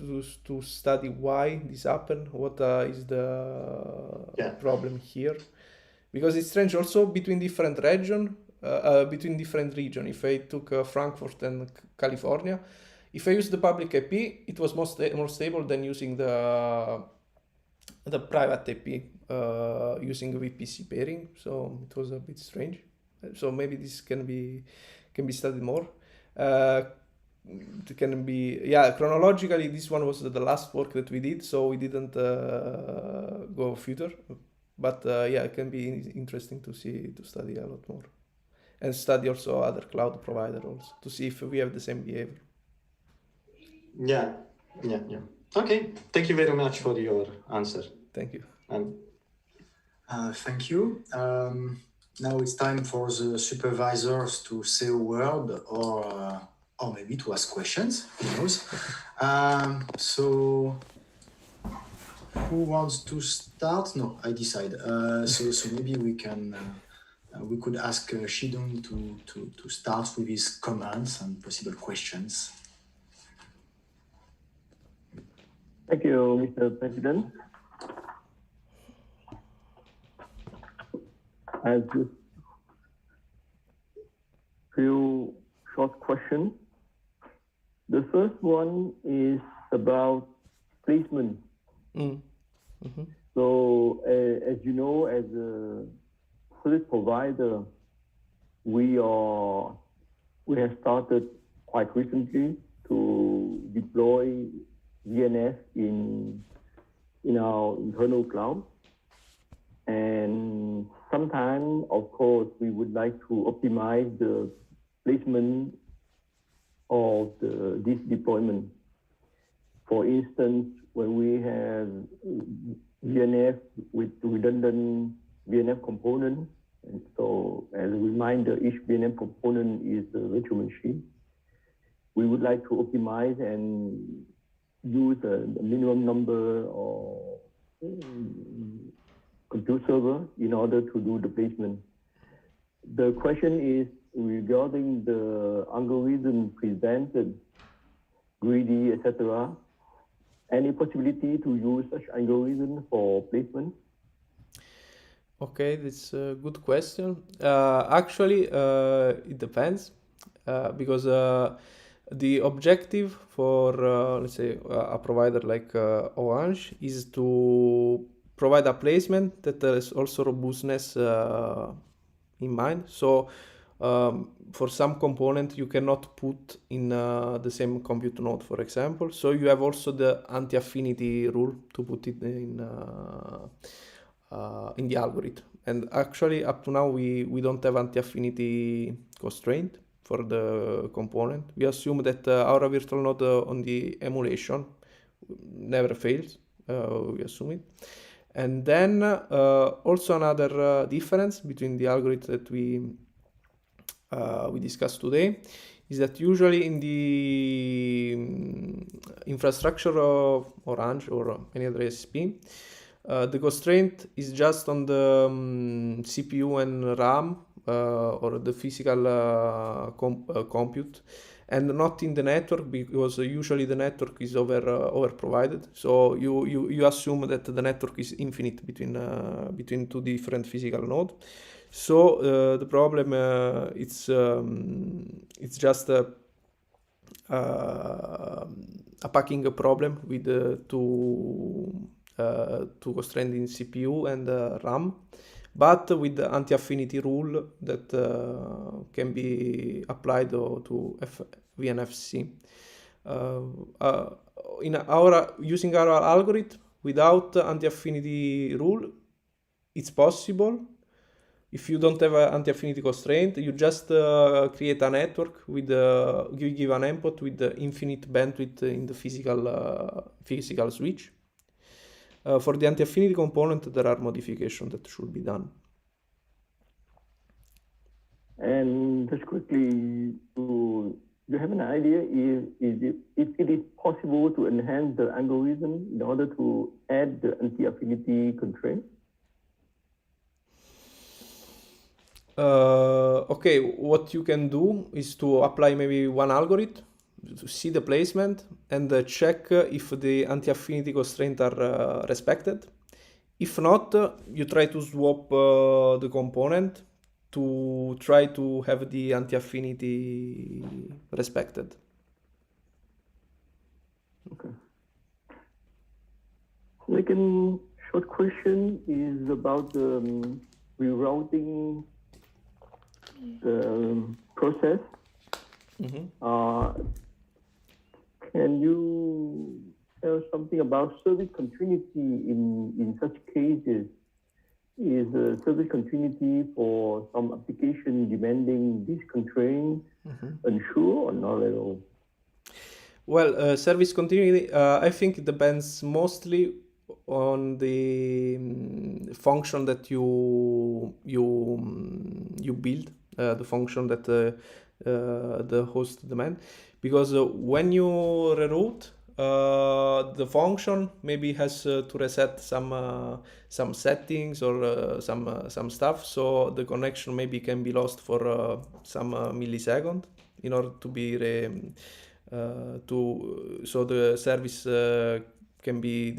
S3: to study why this happened, what is the problem here, because it's strange also between different region, between different region. If I took Frankfurt and California, if I used the public IP, it was more stable than using the private IP using VPC pairing. So it was a bit strange. So maybe this can be studied more. It can be, yeah, chronologically this one was the last work that we did, so we didn't go further. But yeah, it can be interesting to study a lot more, and study also other cloud provider also to see if we have the same behavior.
S6: Yeah. Okay, thank you very much for your answer.
S3: Thank you.
S1: Thank you. Now it's time for the supervisors to say a word or maybe to ask questions. Who knows? So who wants to start? No, I decide. So maybe we can. We could ask Shidong to start with his comments and possible questions.
S7: Thank you, Mr. President. I have just few short questions. The first one is about placement.
S3: Mm-hmm.
S7: So, as you know, as a service provider, we have started quite recently to deploy DNS in our internal cloud. And sometimes, of course, we would like to optimize the placement of this deployment. For instance, when we have DNF with redundant DNF component, and so as a reminder, each DNF component is a virtual machine. We would like to optimize and use a minimum number of compute server in order to do the placement. The question is regarding the algorithm presented, greedy, etc. Any possibility to use such algorithm for placement?
S3: Okay, that's a good question. Actually, it depends because the objective for, let's say, a provider like Orange is to provide a placement that has also robustness in mind. So for some component, you cannot put in the same compute node, for example. So you have also the anti-affinity rule to put it in the algorithm. And actually, up to now, we don't have anti-affinity constraint for the component. We assume that our virtual node on the emulation never fails. We assume it. And then also another difference between the algorithm that we discussed today is that usually in the infrastructure of Orange or any other ISP, the constraint is just on the CPU and RAM or the physical compute, and not in the network, because usually the network is over provided. So you assume that the network is infinite between two different physical nodes. So the problem it's just a packing problem with two constraints in CPU and RAM, but with the anti-affinity rule that can be applied to VNFC. Using our algorithm without anti-affinity rule, it's possible. If you don't have an anti-affinity constraint, you just create a network with you give an input with the infinite bandwidth in the physical switch. For the anti-affinity component, there are modifications that should be done.
S7: And just quickly, do you have an idea if it is possible to enhance the algorithm in order to add the anti-affinity constraint?
S3: Okay, what you can do is to apply maybe one algorithm to see the placement and check if the anti-affinity constraints are respected. If not, you try to swap the component to try to have the anti-affinity respected.
S7: Okay. Second short question is about the rerouting process. Can you tell something about service continuity in such cases? Is service continuity for some application demanding these constraints unsure or not at all?
S3: Well, service continuity, I think it depends mostly on the function that you build, the function that the host demand, because when you reroute, the function maybe has to reset some settings or some stuff, so the connection maybe can be lost for some millisecond in order to be so the service can be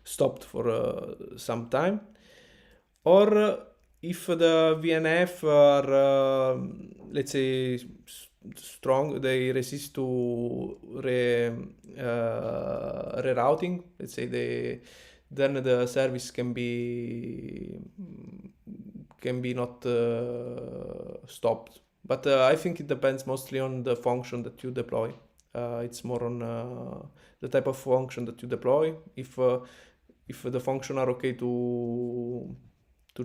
S3: stopped for some time, or if the VNF are let's say strong, they resist to rerouting. Let's say then the service can be not stopped. But I think it depends mostly on the function that you deploy. It's more on the type of function that you deploy. If the function are okay to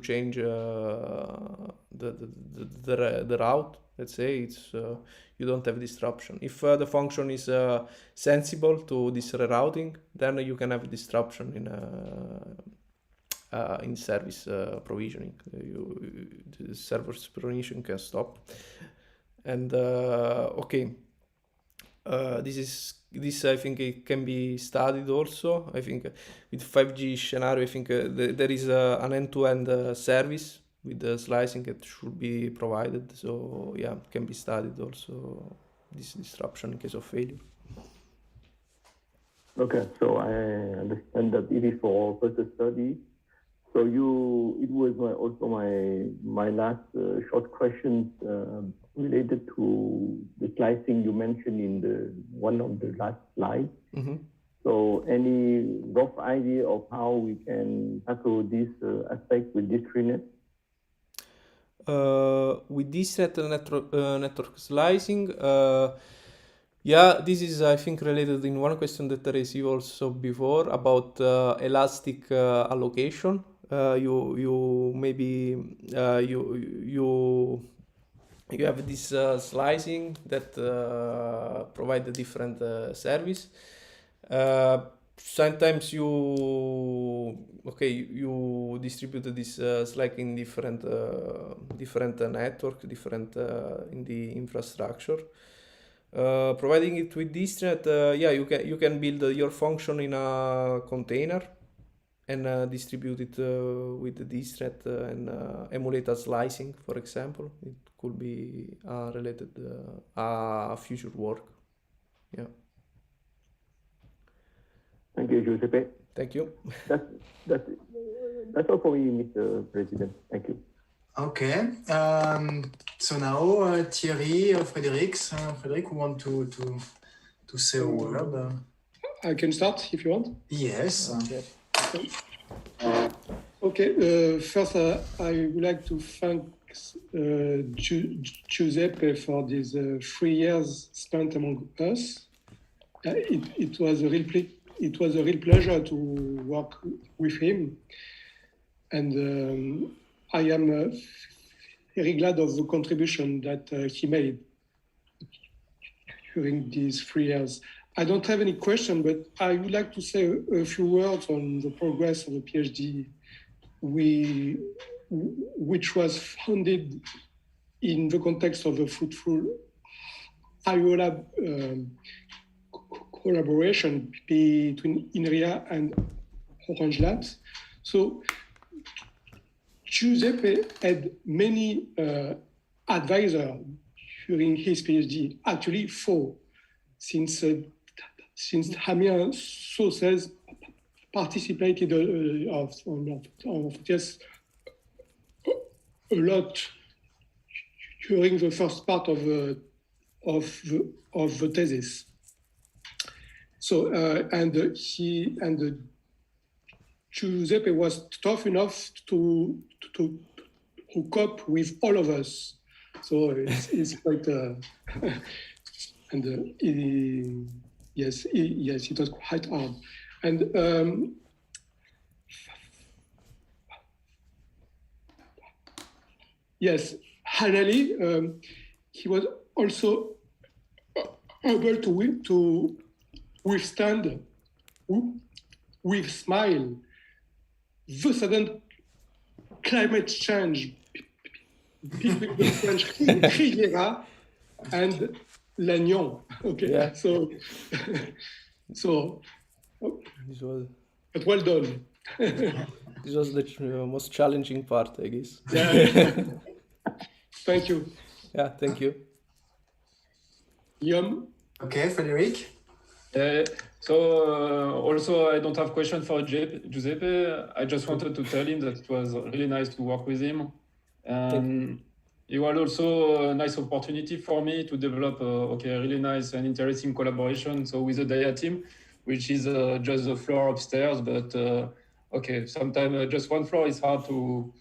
S3: change the route, let's say, it's you don't have disruption. If the function is sensible to this rerouting, then you can have disruption in service provisioning. The server's provisioning can stop. And okay, this I think it can be studied also. I think with 5G scenario, I think there is an end-to-end service with the slicing that should be provided. So yeah, it can be studied also, this disruption in case of failure.
S7: Okay, so I understand that it is for further study. So it was also my last short questions related to the slicing you mentioned in one of the last slides. So any rough idea of how we can tackle this aspect with this TreeNet?
S3: With this network slicing, yeah, this is I think related in one question that I received also before about elastic allocation. You maybe you have this slicing that provide a different service. Sometimes you distribute this slicing in different network, different in the infrastructure. Providing it with distnet, yeah, you can build your function in a container and distribute it with the distnet and emulate a slicing, for example. It could be related future work. Yeah.
S7: Thank you, Giuseppe.
S3: Thank you.
S7: That's all for me, Mr. President. Thank you.
S1: Okay. So now Thierry, Frédéric, who want to say a word?
S8: I can start if you want.
S1: Yes.
S8: Okay. First, I would like to thank Giuseppe for these 3 years spent among us. It was a real pleasure to work with him, and I am very glad of the contribution that he made during these 3 years. I don't have any question, but I would like to say a few words on the progress of the PhD, which was founded in the context of a fruitful IOLab collaboration between INRIA and Orange Labs. So Giuseppe had many advisors during his PhD, actually 4, since Damien Saucez participated just a lot during the first part of the thesis. So Giuseppe was tough enough to cope with all of us. So it's quite yes, it was quite hard. And yes, finally, he was also able to withstand with smile the sudden climate change between the French Riviera and Lannion. Okay,
S3: Yeah.
S8: so
S3: This was
S8: but well done.
S3: this was the most challenging part, I guess.
S8: Yeah. Thank you.
S3: Yeah, thank you.
S8: Guillaume?
S1: Okay, Frédéric?
S9: Also, I don't have question for Giuseppe. I just wanted to tell him that it was really nice to work with him. And it was also a nice opportunity for me to develop a really nice and interesting collaboration. So with the DIA team, which is just the floor upstairs, but sometimes just one floor is hard to,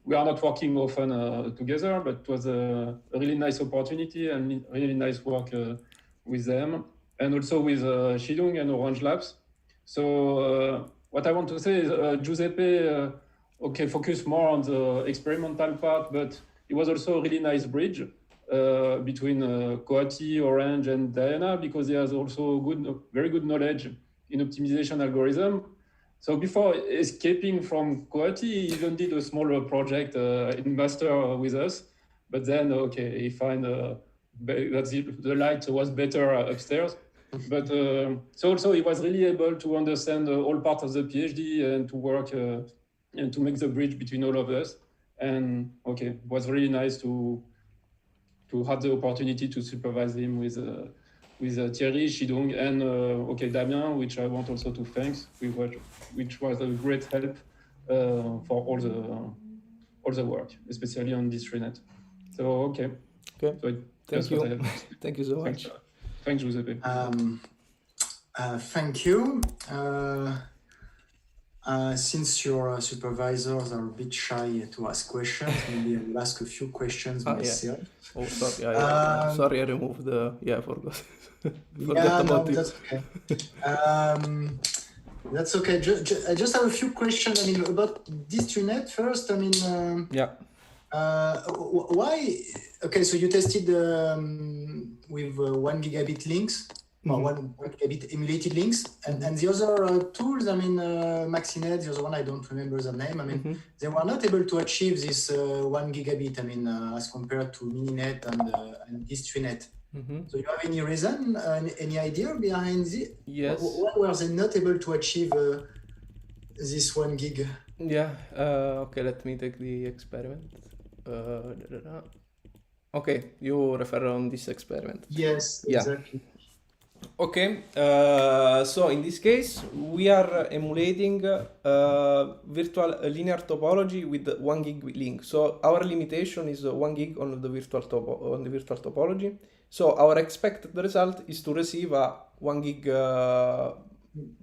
S9: we are not working often together, but it was a really nice opportunity and really nice work with them. And also with Shidung and Orange Labs. So what I want to say is Giuseppe, focused more on the experimental part, but it was also a really nice bridge between Coati, Orange, and Diana, because he has also very good knowledge in optimization algorithm. So before escaping from Coati, he even did a smaller project in master with us, but then he find that the light was better upstairs. But so also he was really able to understand all parts of the PhD and to work and to make the bridge between all of us. And it was really nice to have the opportunity to supervise him with Thierry, Shidung, and Damien, which I want also to thank, which was a great help for all the work, especially on this TreeNet. So So
S3: Thank you. Thank you so much.
S9: Thanks, Giuseppe.
S1: Thank you. Since your supervisors are a bit shy to ask questions, maybe I will ask a few questions myself.
S3: Yeah. Oh, sorry. Sorry, I removed the. Yeah, I forgot.
S1: That's okay. That's okay. I just have a few questions. I mean, about this TreeNet first. I mean, why? Okay, so you tested with 1 gigabit links, or 1 gigabit emulated links, and the other tools, I mean, MaxiNet, the other one, I don't remember the name. I mean, they were not able to achieve this 1 gigabit, I mean, as compared to MiniNet and this TreeNet. So you have any reason, any idea behind it?
S3: Yes.
S1: Why were they not able to achieve this 1 gig?
S3: Yeah, okay, let me take the experiment. Okay, you refer on this experiment.
S1: Yes,
S3: yeah.
S1: Exactly.
S3: Okay, so in this case, we are emulating virtual linear topology with 1 gig link. So our limitation is 1 gig on the virtual topology. So our expected result is to receive a 1 gig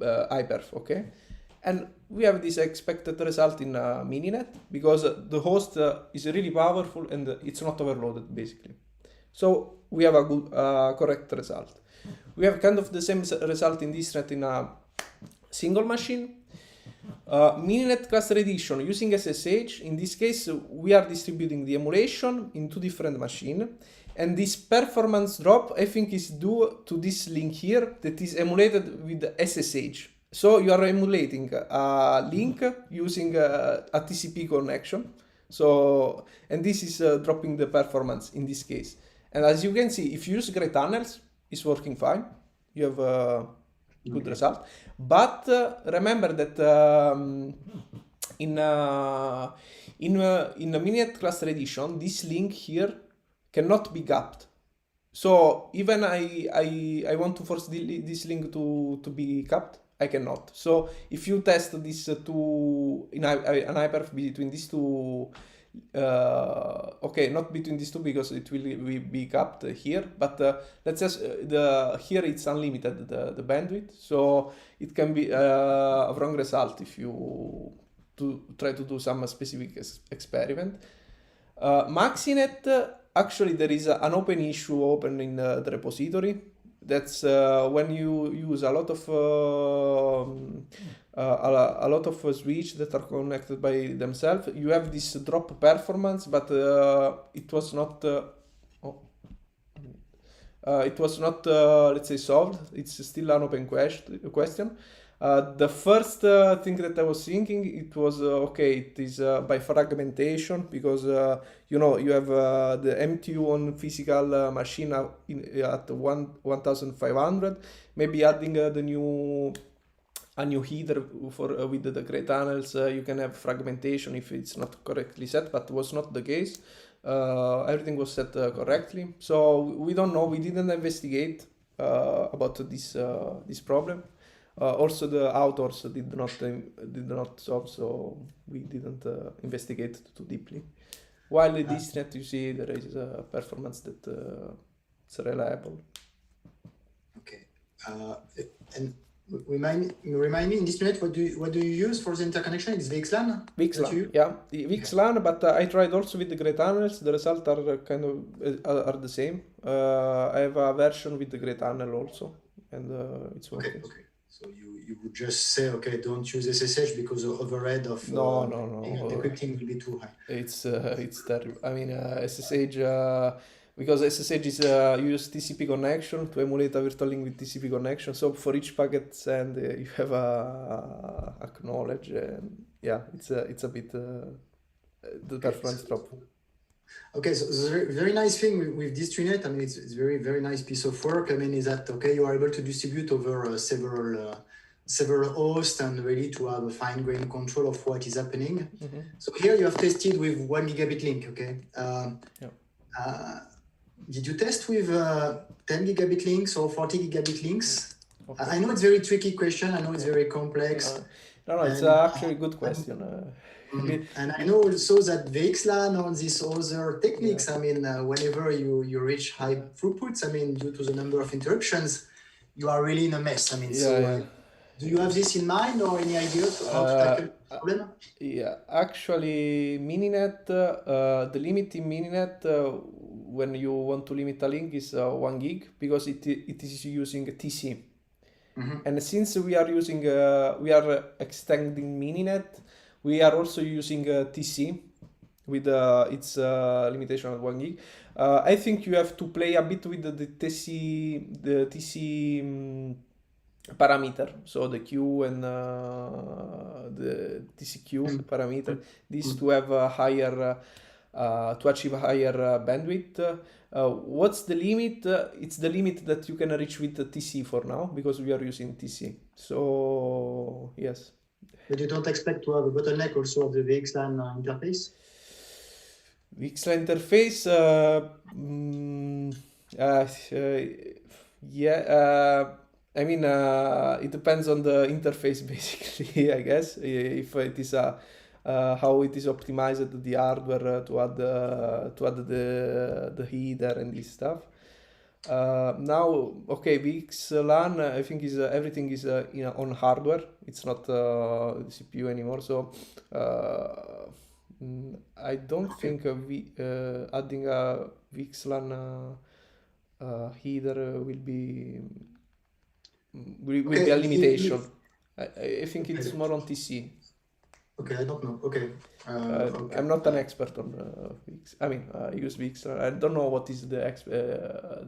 S3: hyperf, okay? And we have this expected result in MiniNet because the host is really powerful and it's not overloaded, basically. So we have a good, correct result. We have kind of the same result in this net in a single machine. MiniNet cluster edition using SSH. In this case, we are distributing the emulation in 2 different machines. And this performance drop, I think, is due to this link here that is emulated with SSH. So you are emulating a link using a TCP connection. So, and this is dropping the performance in this case. And as you can see, if you use gray tunnels, it's working fine. You have a good result. But remember that in the Mininet Cluster Edition, this link here cannot be gapped. So even I want to force this link to be capped, I cannot. So if you test this two in an hyperf between these two, okay, not between these two because it will be capped here, but let's just here it's unlimited the bandwidth, so it can be a wrong result if you try to do some specific experiment. Maxinet, actually there is an open issue open in the repository. That's when you use a lot of switch that are connected by themselves. You have this drop performance, but it was not let's say solved. It's still an open question. The first thing that I was thinking, it was okay, it is by fragmentation, because you know, you have the MTU on physical machine at 1500, maybe adding a new header for with the gray tunnels, you can have fragmentation if it's not correctly set, but was not the case. Everything was set correctly, so we don't know, we didn't investigate about this problem. Also the authors did not solve, so we didn't investigate too deeply. While in this net, you see there is a performance that it's reliable.
S1: Okay, and remind me, in this net, what do you use for the interconnection? It's VXLAN?
S3: VXLAN, yeah, the VXLAN, but I tried also with the gray tunnels. The results are kind of are the same. I have a version with the gray tunnel also, and it's working.
S1: Okay. So you would just say, okay, don't use SSH because the overhead of
S3: no.
S1: encrypting will be too high.
S3: It's terrible. I mean, SSH because SSH is use TCP connection to emulate a virtual link with TCP connection. So for each packet send, you have a acknowledge, and yeah, it's a bit the performance drop.
S1: Okay, so the very nice thing with this TreeNet, I mean, it's very, very nice piece of work. I mean, is that, okay, you are able to distribute over several hosts and really to have a fine-grained control of what is happening. Mm-hmm. So here you have tested with 1 gigabit link, okay? Did you test with 10 gigabit links or 40 gigabit links? Okay. I know it's a very tricky question. I know it's very complex.
S3: No, it's actually a good question.
S1: And I know also that VXLAN on these other techniques, I mean, whenever you reach high throughputs, I mean, due to the number of interruptions, you are really in a mess. I mean, do you have this in mind or any idea to how to tackle the problem?
S3: Yeah, actually, Mininet, the limit in Mininet, when you want to limit a link is 1 gig, because it is using TC. Mm-hmm. And since we are extending Mininet, we are also using TC with its limitation of 1 gig. I think you have to play a bit with the TC parameter, so the Q and the TCQ parameter. This to have a higher, to achieve a higher bandwidth. What's the limit? It's the limit that you can reach with the TC for now, because we are using TC. So yes.
S1: But you don't expect to have a bottleneck also of the VXLAN interface?
S3: VXLAN interface, I mean, it depends on the interface basically, I guess. If it is how it is optimized, the hardware to add the header and this stuff. Now, okay, VXLAN, I think is everything is on hardware. It's not CPU anymore. So I don't think adding a VXLAN header will be a limitation. I think it's more on TC.
S1: Okay, I don't know. Okay. Okay.
S3: I'm not an expert on VX. I mean, I use VXLAN. I don't know what is the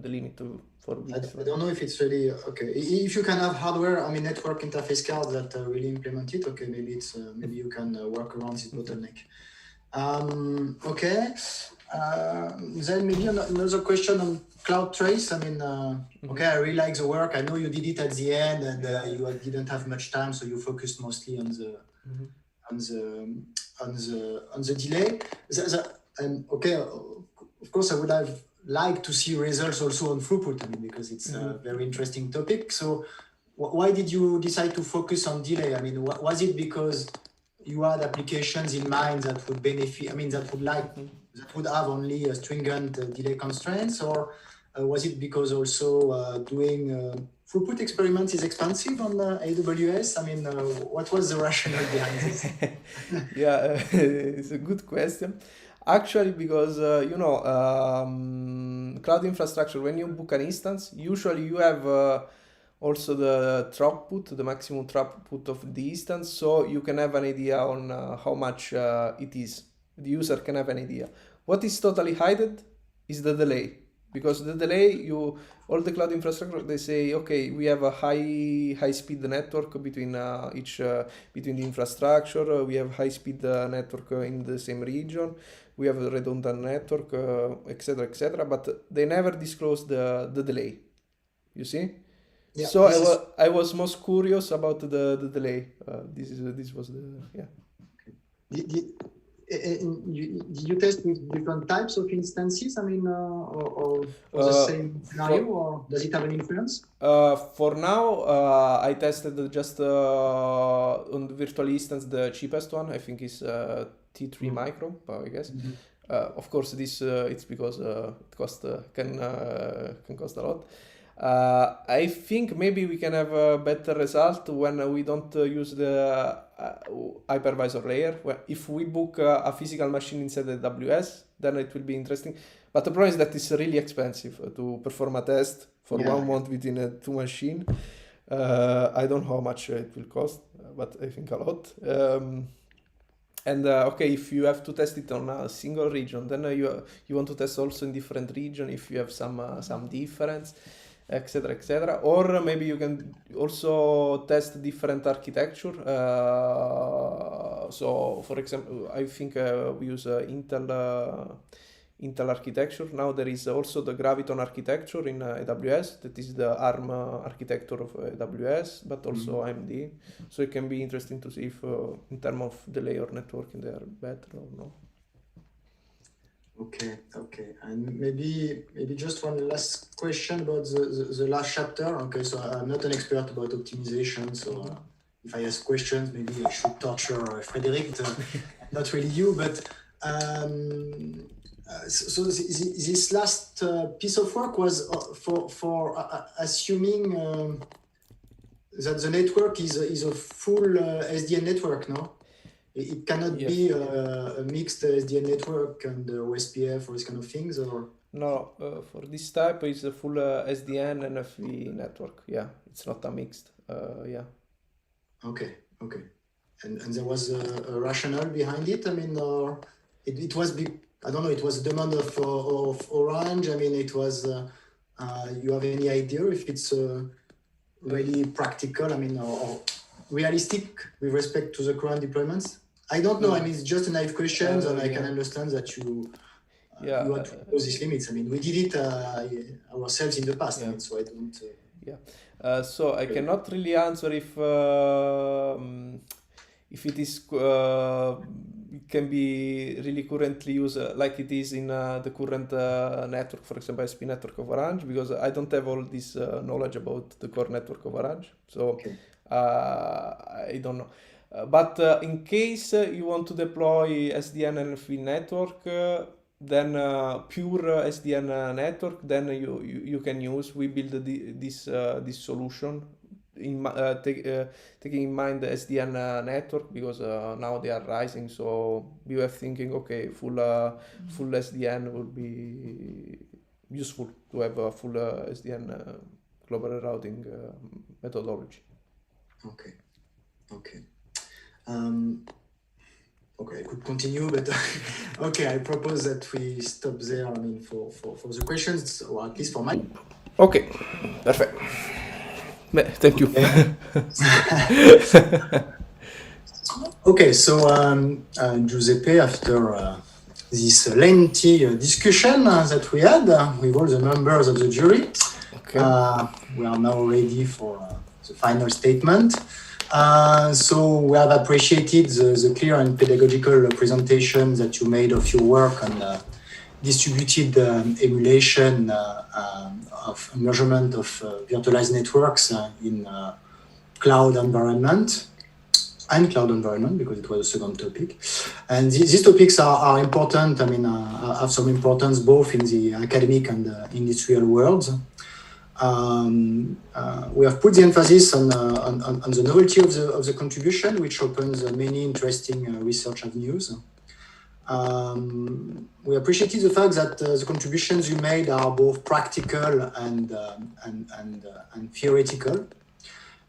S3: limit for VXLAN.
S1: I don't know if it's really okay. If you can have hardware, I mean, network interface cards that really implement it. Okay, maybe maybe you can work around this bottleneck. Okay. Then maybe another question on Cloud Trace. I mean, okay, I really like the work. I know you did it at the end, and you didn't have much time, so you focused mostly on the the delay. Okay, of course, I would have liked to see results also on throughput. I mean, because it's a very interesting topic. So, why did you decide to focus on delay? I mean, was it because you had applications in mind that would benefit? I mean, that would have only stringent delay constraints, or was it because also doing throughput experiments is expensive on AWS? I mean, what was the rationale behind this?
S3: Yeah, it's a good question. Actually, because cloud infrastructure, when you book an instance, usually you have also the throughput, the maximum throughput of the instance, so you can have an idea on how much it is. The user can have an idea. What is totally hidden is the delay, because the delay, all the cloud infrastructure, they say, okay, we have a high speed network between between the infrastructure. We have high speed network in the same region. We have a redundant network, etc., etc. But they never disclose the delay. You see?
S1: Yeah,
S3: so I was most curious about the delay. This was the
S1: Did you test with different types of instances? I mean, or the same scenario, or does it have an influence?
S3: For now, I tested just on the virtual instance, the cheapest one. I think is T3 Micro, I guess. Of course, this it's because it can cost a lot. I think maybe we can have a better result when we don't use the hypervisor layer. If we book a physical machine inside the AWS, then it will be interesting. But the problem is that it's really expensive to perform a test for 1 month between two machines. I don't know how much it will cost, but I think a lot. Okay, if you have to test it on a single region, then you want to test also in different region if you have some difference, etc., etc. Or maybe you can also test different architecture. So, for example, I think we use Intel architecture. Now there is also the Graviton architecture in AWS. That is the ARM architecture of AWS, but also AMD. So it can be interesting to see if, in terms of delay or networking, they are better or no.
S1: Okay. And maybe just one last question about the last chapter. Okay, so I'm not an expert about optimization, so if I ask questions, maybe I should torture Frederic, not really you, but so this last piece of work was for assuming that the network is a full SDN network, no? It cannot be a mixed SDN network and OSPF or these kind of things, or? No,
S3: for this type, it's a full SDN and NFV network. Yeah, it's not a mixed.
S1: Okay. And there was a rationale behind it. I mean, it was I don't know. It was a demand of Orange. I mean, it was. You have any idea if it's really practical? I mean, or realistic with respect to the current deployments? I don't know. I mean, it's just a naive question, and I can understand that you had to impose these limits. I mean, we did it ourselves in the past, I mean, so I don't.
S3: So I cannot really answer if it is it can be really currently used like it is in the current network, for example, SP network of Orange, because I don't have all this knowledge about the core network of Orange. So I don't know. But in case you want to deploy SDN NFV network, then pure SDN network, then you can use. We build this solution taking in mind the SDN network, because now they are rising. So we were thinking, okay, full SDN would be useful to have a full SDN global routing methodology.
S1: Okay. Okay, I could continue, but okay, I propose that we stop there. I mean, for the questions, or at least for my.
S3: Okay, perfect. Thank you.
S1: Okay, so Giuseppe, after this lengthy discussion that we had with all the members of the jury, we are now ready for the final statement. So we have appreciated the clear and pedagogical presentation that you made of your work on distributed emulation of measurement of virtualized networks in cloud environment and cloud environment, because it was a second topic. And these topics are important, I mean, have some importance both in the academic and industrial worlds. We have put the emphasis on the novelty of the contribution, which opens many interesting research avenues. We appreciated the fact that the contributions you made are both practical and theoretical.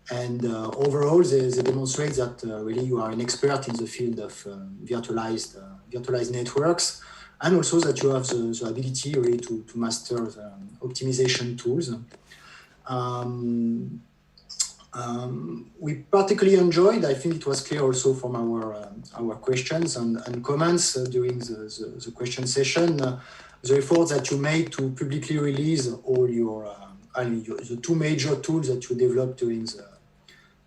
S1: And overall, they demonstrate that really you are an expert in the field of virtualized networks, and also that you have the ability really to master the optimization tools. We particularly enjoyed, I think it was clear also from our questions and comments during the question session, the effort that you made to publicly release all the two major tools that you developed during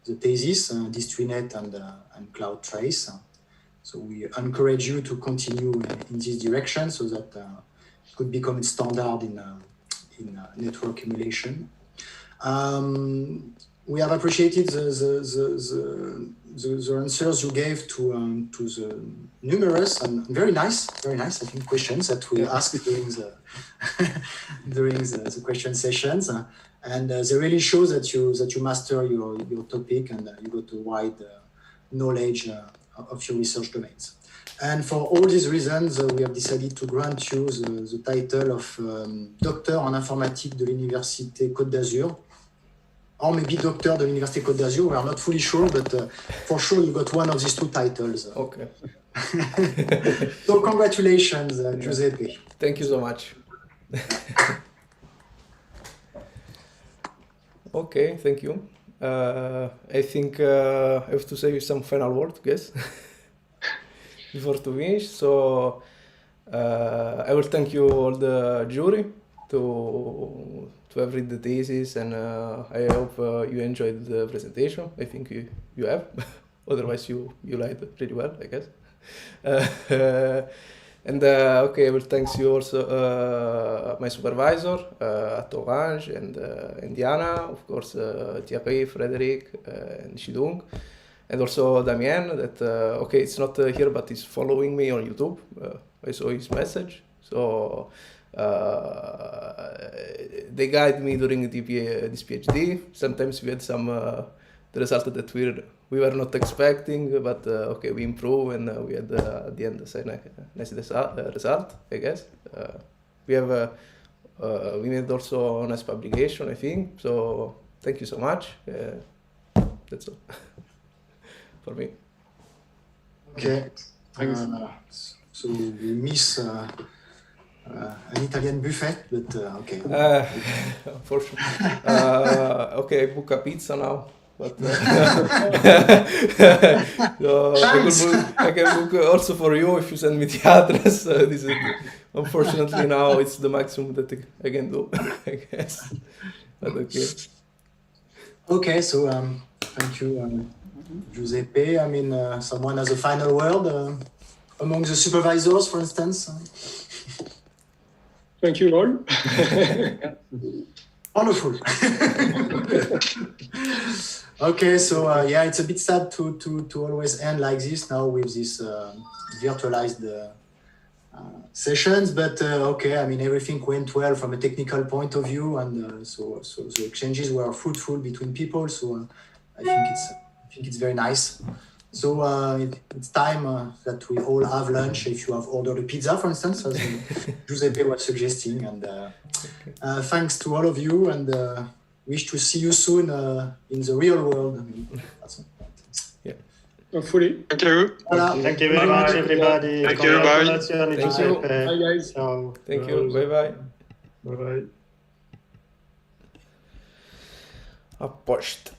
S1: the thesis, DistriNet and CloudTrace. So we encourage you to continue in this direction so that it could become standard in network emulation. We have appreciated the answers you gave to the numerous and very nice, I think, questions that we asked during the question sessions. And they really show that you master your topic and you got a wide knowledge of your research domains. And for all these reasons, we have decided to grant you the title of Docteur en informatique de l'Université Côte d'Azur, or maybe Docteur de l'Université Côte d'Azur. We are not fully sure, but for sure you got one of these two titles.
S3: Okay.
S1: So congratulations, Giuseppe.
S3: Thank you so much. Okay, thank you. I think I have to say some final word, guess, before to finish. So I will thank you all the jury to have read the thesis, and I hope you enjoyed the presentation. I think you have. Otherwise, you lied really well, I guess. And okay, I will thank you also, my supervisor at Orange, and Diana, of course, Thierry, Frederic, and Shidung, and also Damien, that, okay, it's not here, but he's following me on YouTube. I saw his message. So they guide me during this PhD. Sometimes we had some the result that we were not expecting, but okay, we improve, and we had at the end a nice result, I guess. We have we made also a nice publication, I think. So thank you so much. That's all for me.
S1: Okay. So we miss an Italian buffet, but okay.
S3: Unfortunately. Okay, I book a pizza now. But so I can book also for you if you send me the address. This is, unfortunately, now it's the maximum that I can do, I guess. But okay.
S1: Okay, so thank you, Giuseppe. I mean, someone has a final word among the supervisors, for instance.
S8: Thank you all.
S1: Wonderful. Okay, so yeah, it's a bit sad to always end like this now with this virtualized sessions, but okay, I mean, everything went well from a technical point of view, and so the exchanges were fruitful between people. So I think it's very nice. So it's time that we all have lunch. If you have ordered a pizza, for instance, as Giuseppe was suggesting, and thanks to all of you, and wish to see you soon in the real world.
S3: Yeah.
S8: Hopefully.
S5: Thank you.
S1: Voilà.
S6: Thank you very much, everybody.
S5: Thank you. Bye.
S3: Thank you.
S8: Bye, guys.
S6: Ciao.
S3: Thank you. Bye-bye.
S4: Bye bye.
S3: A posto.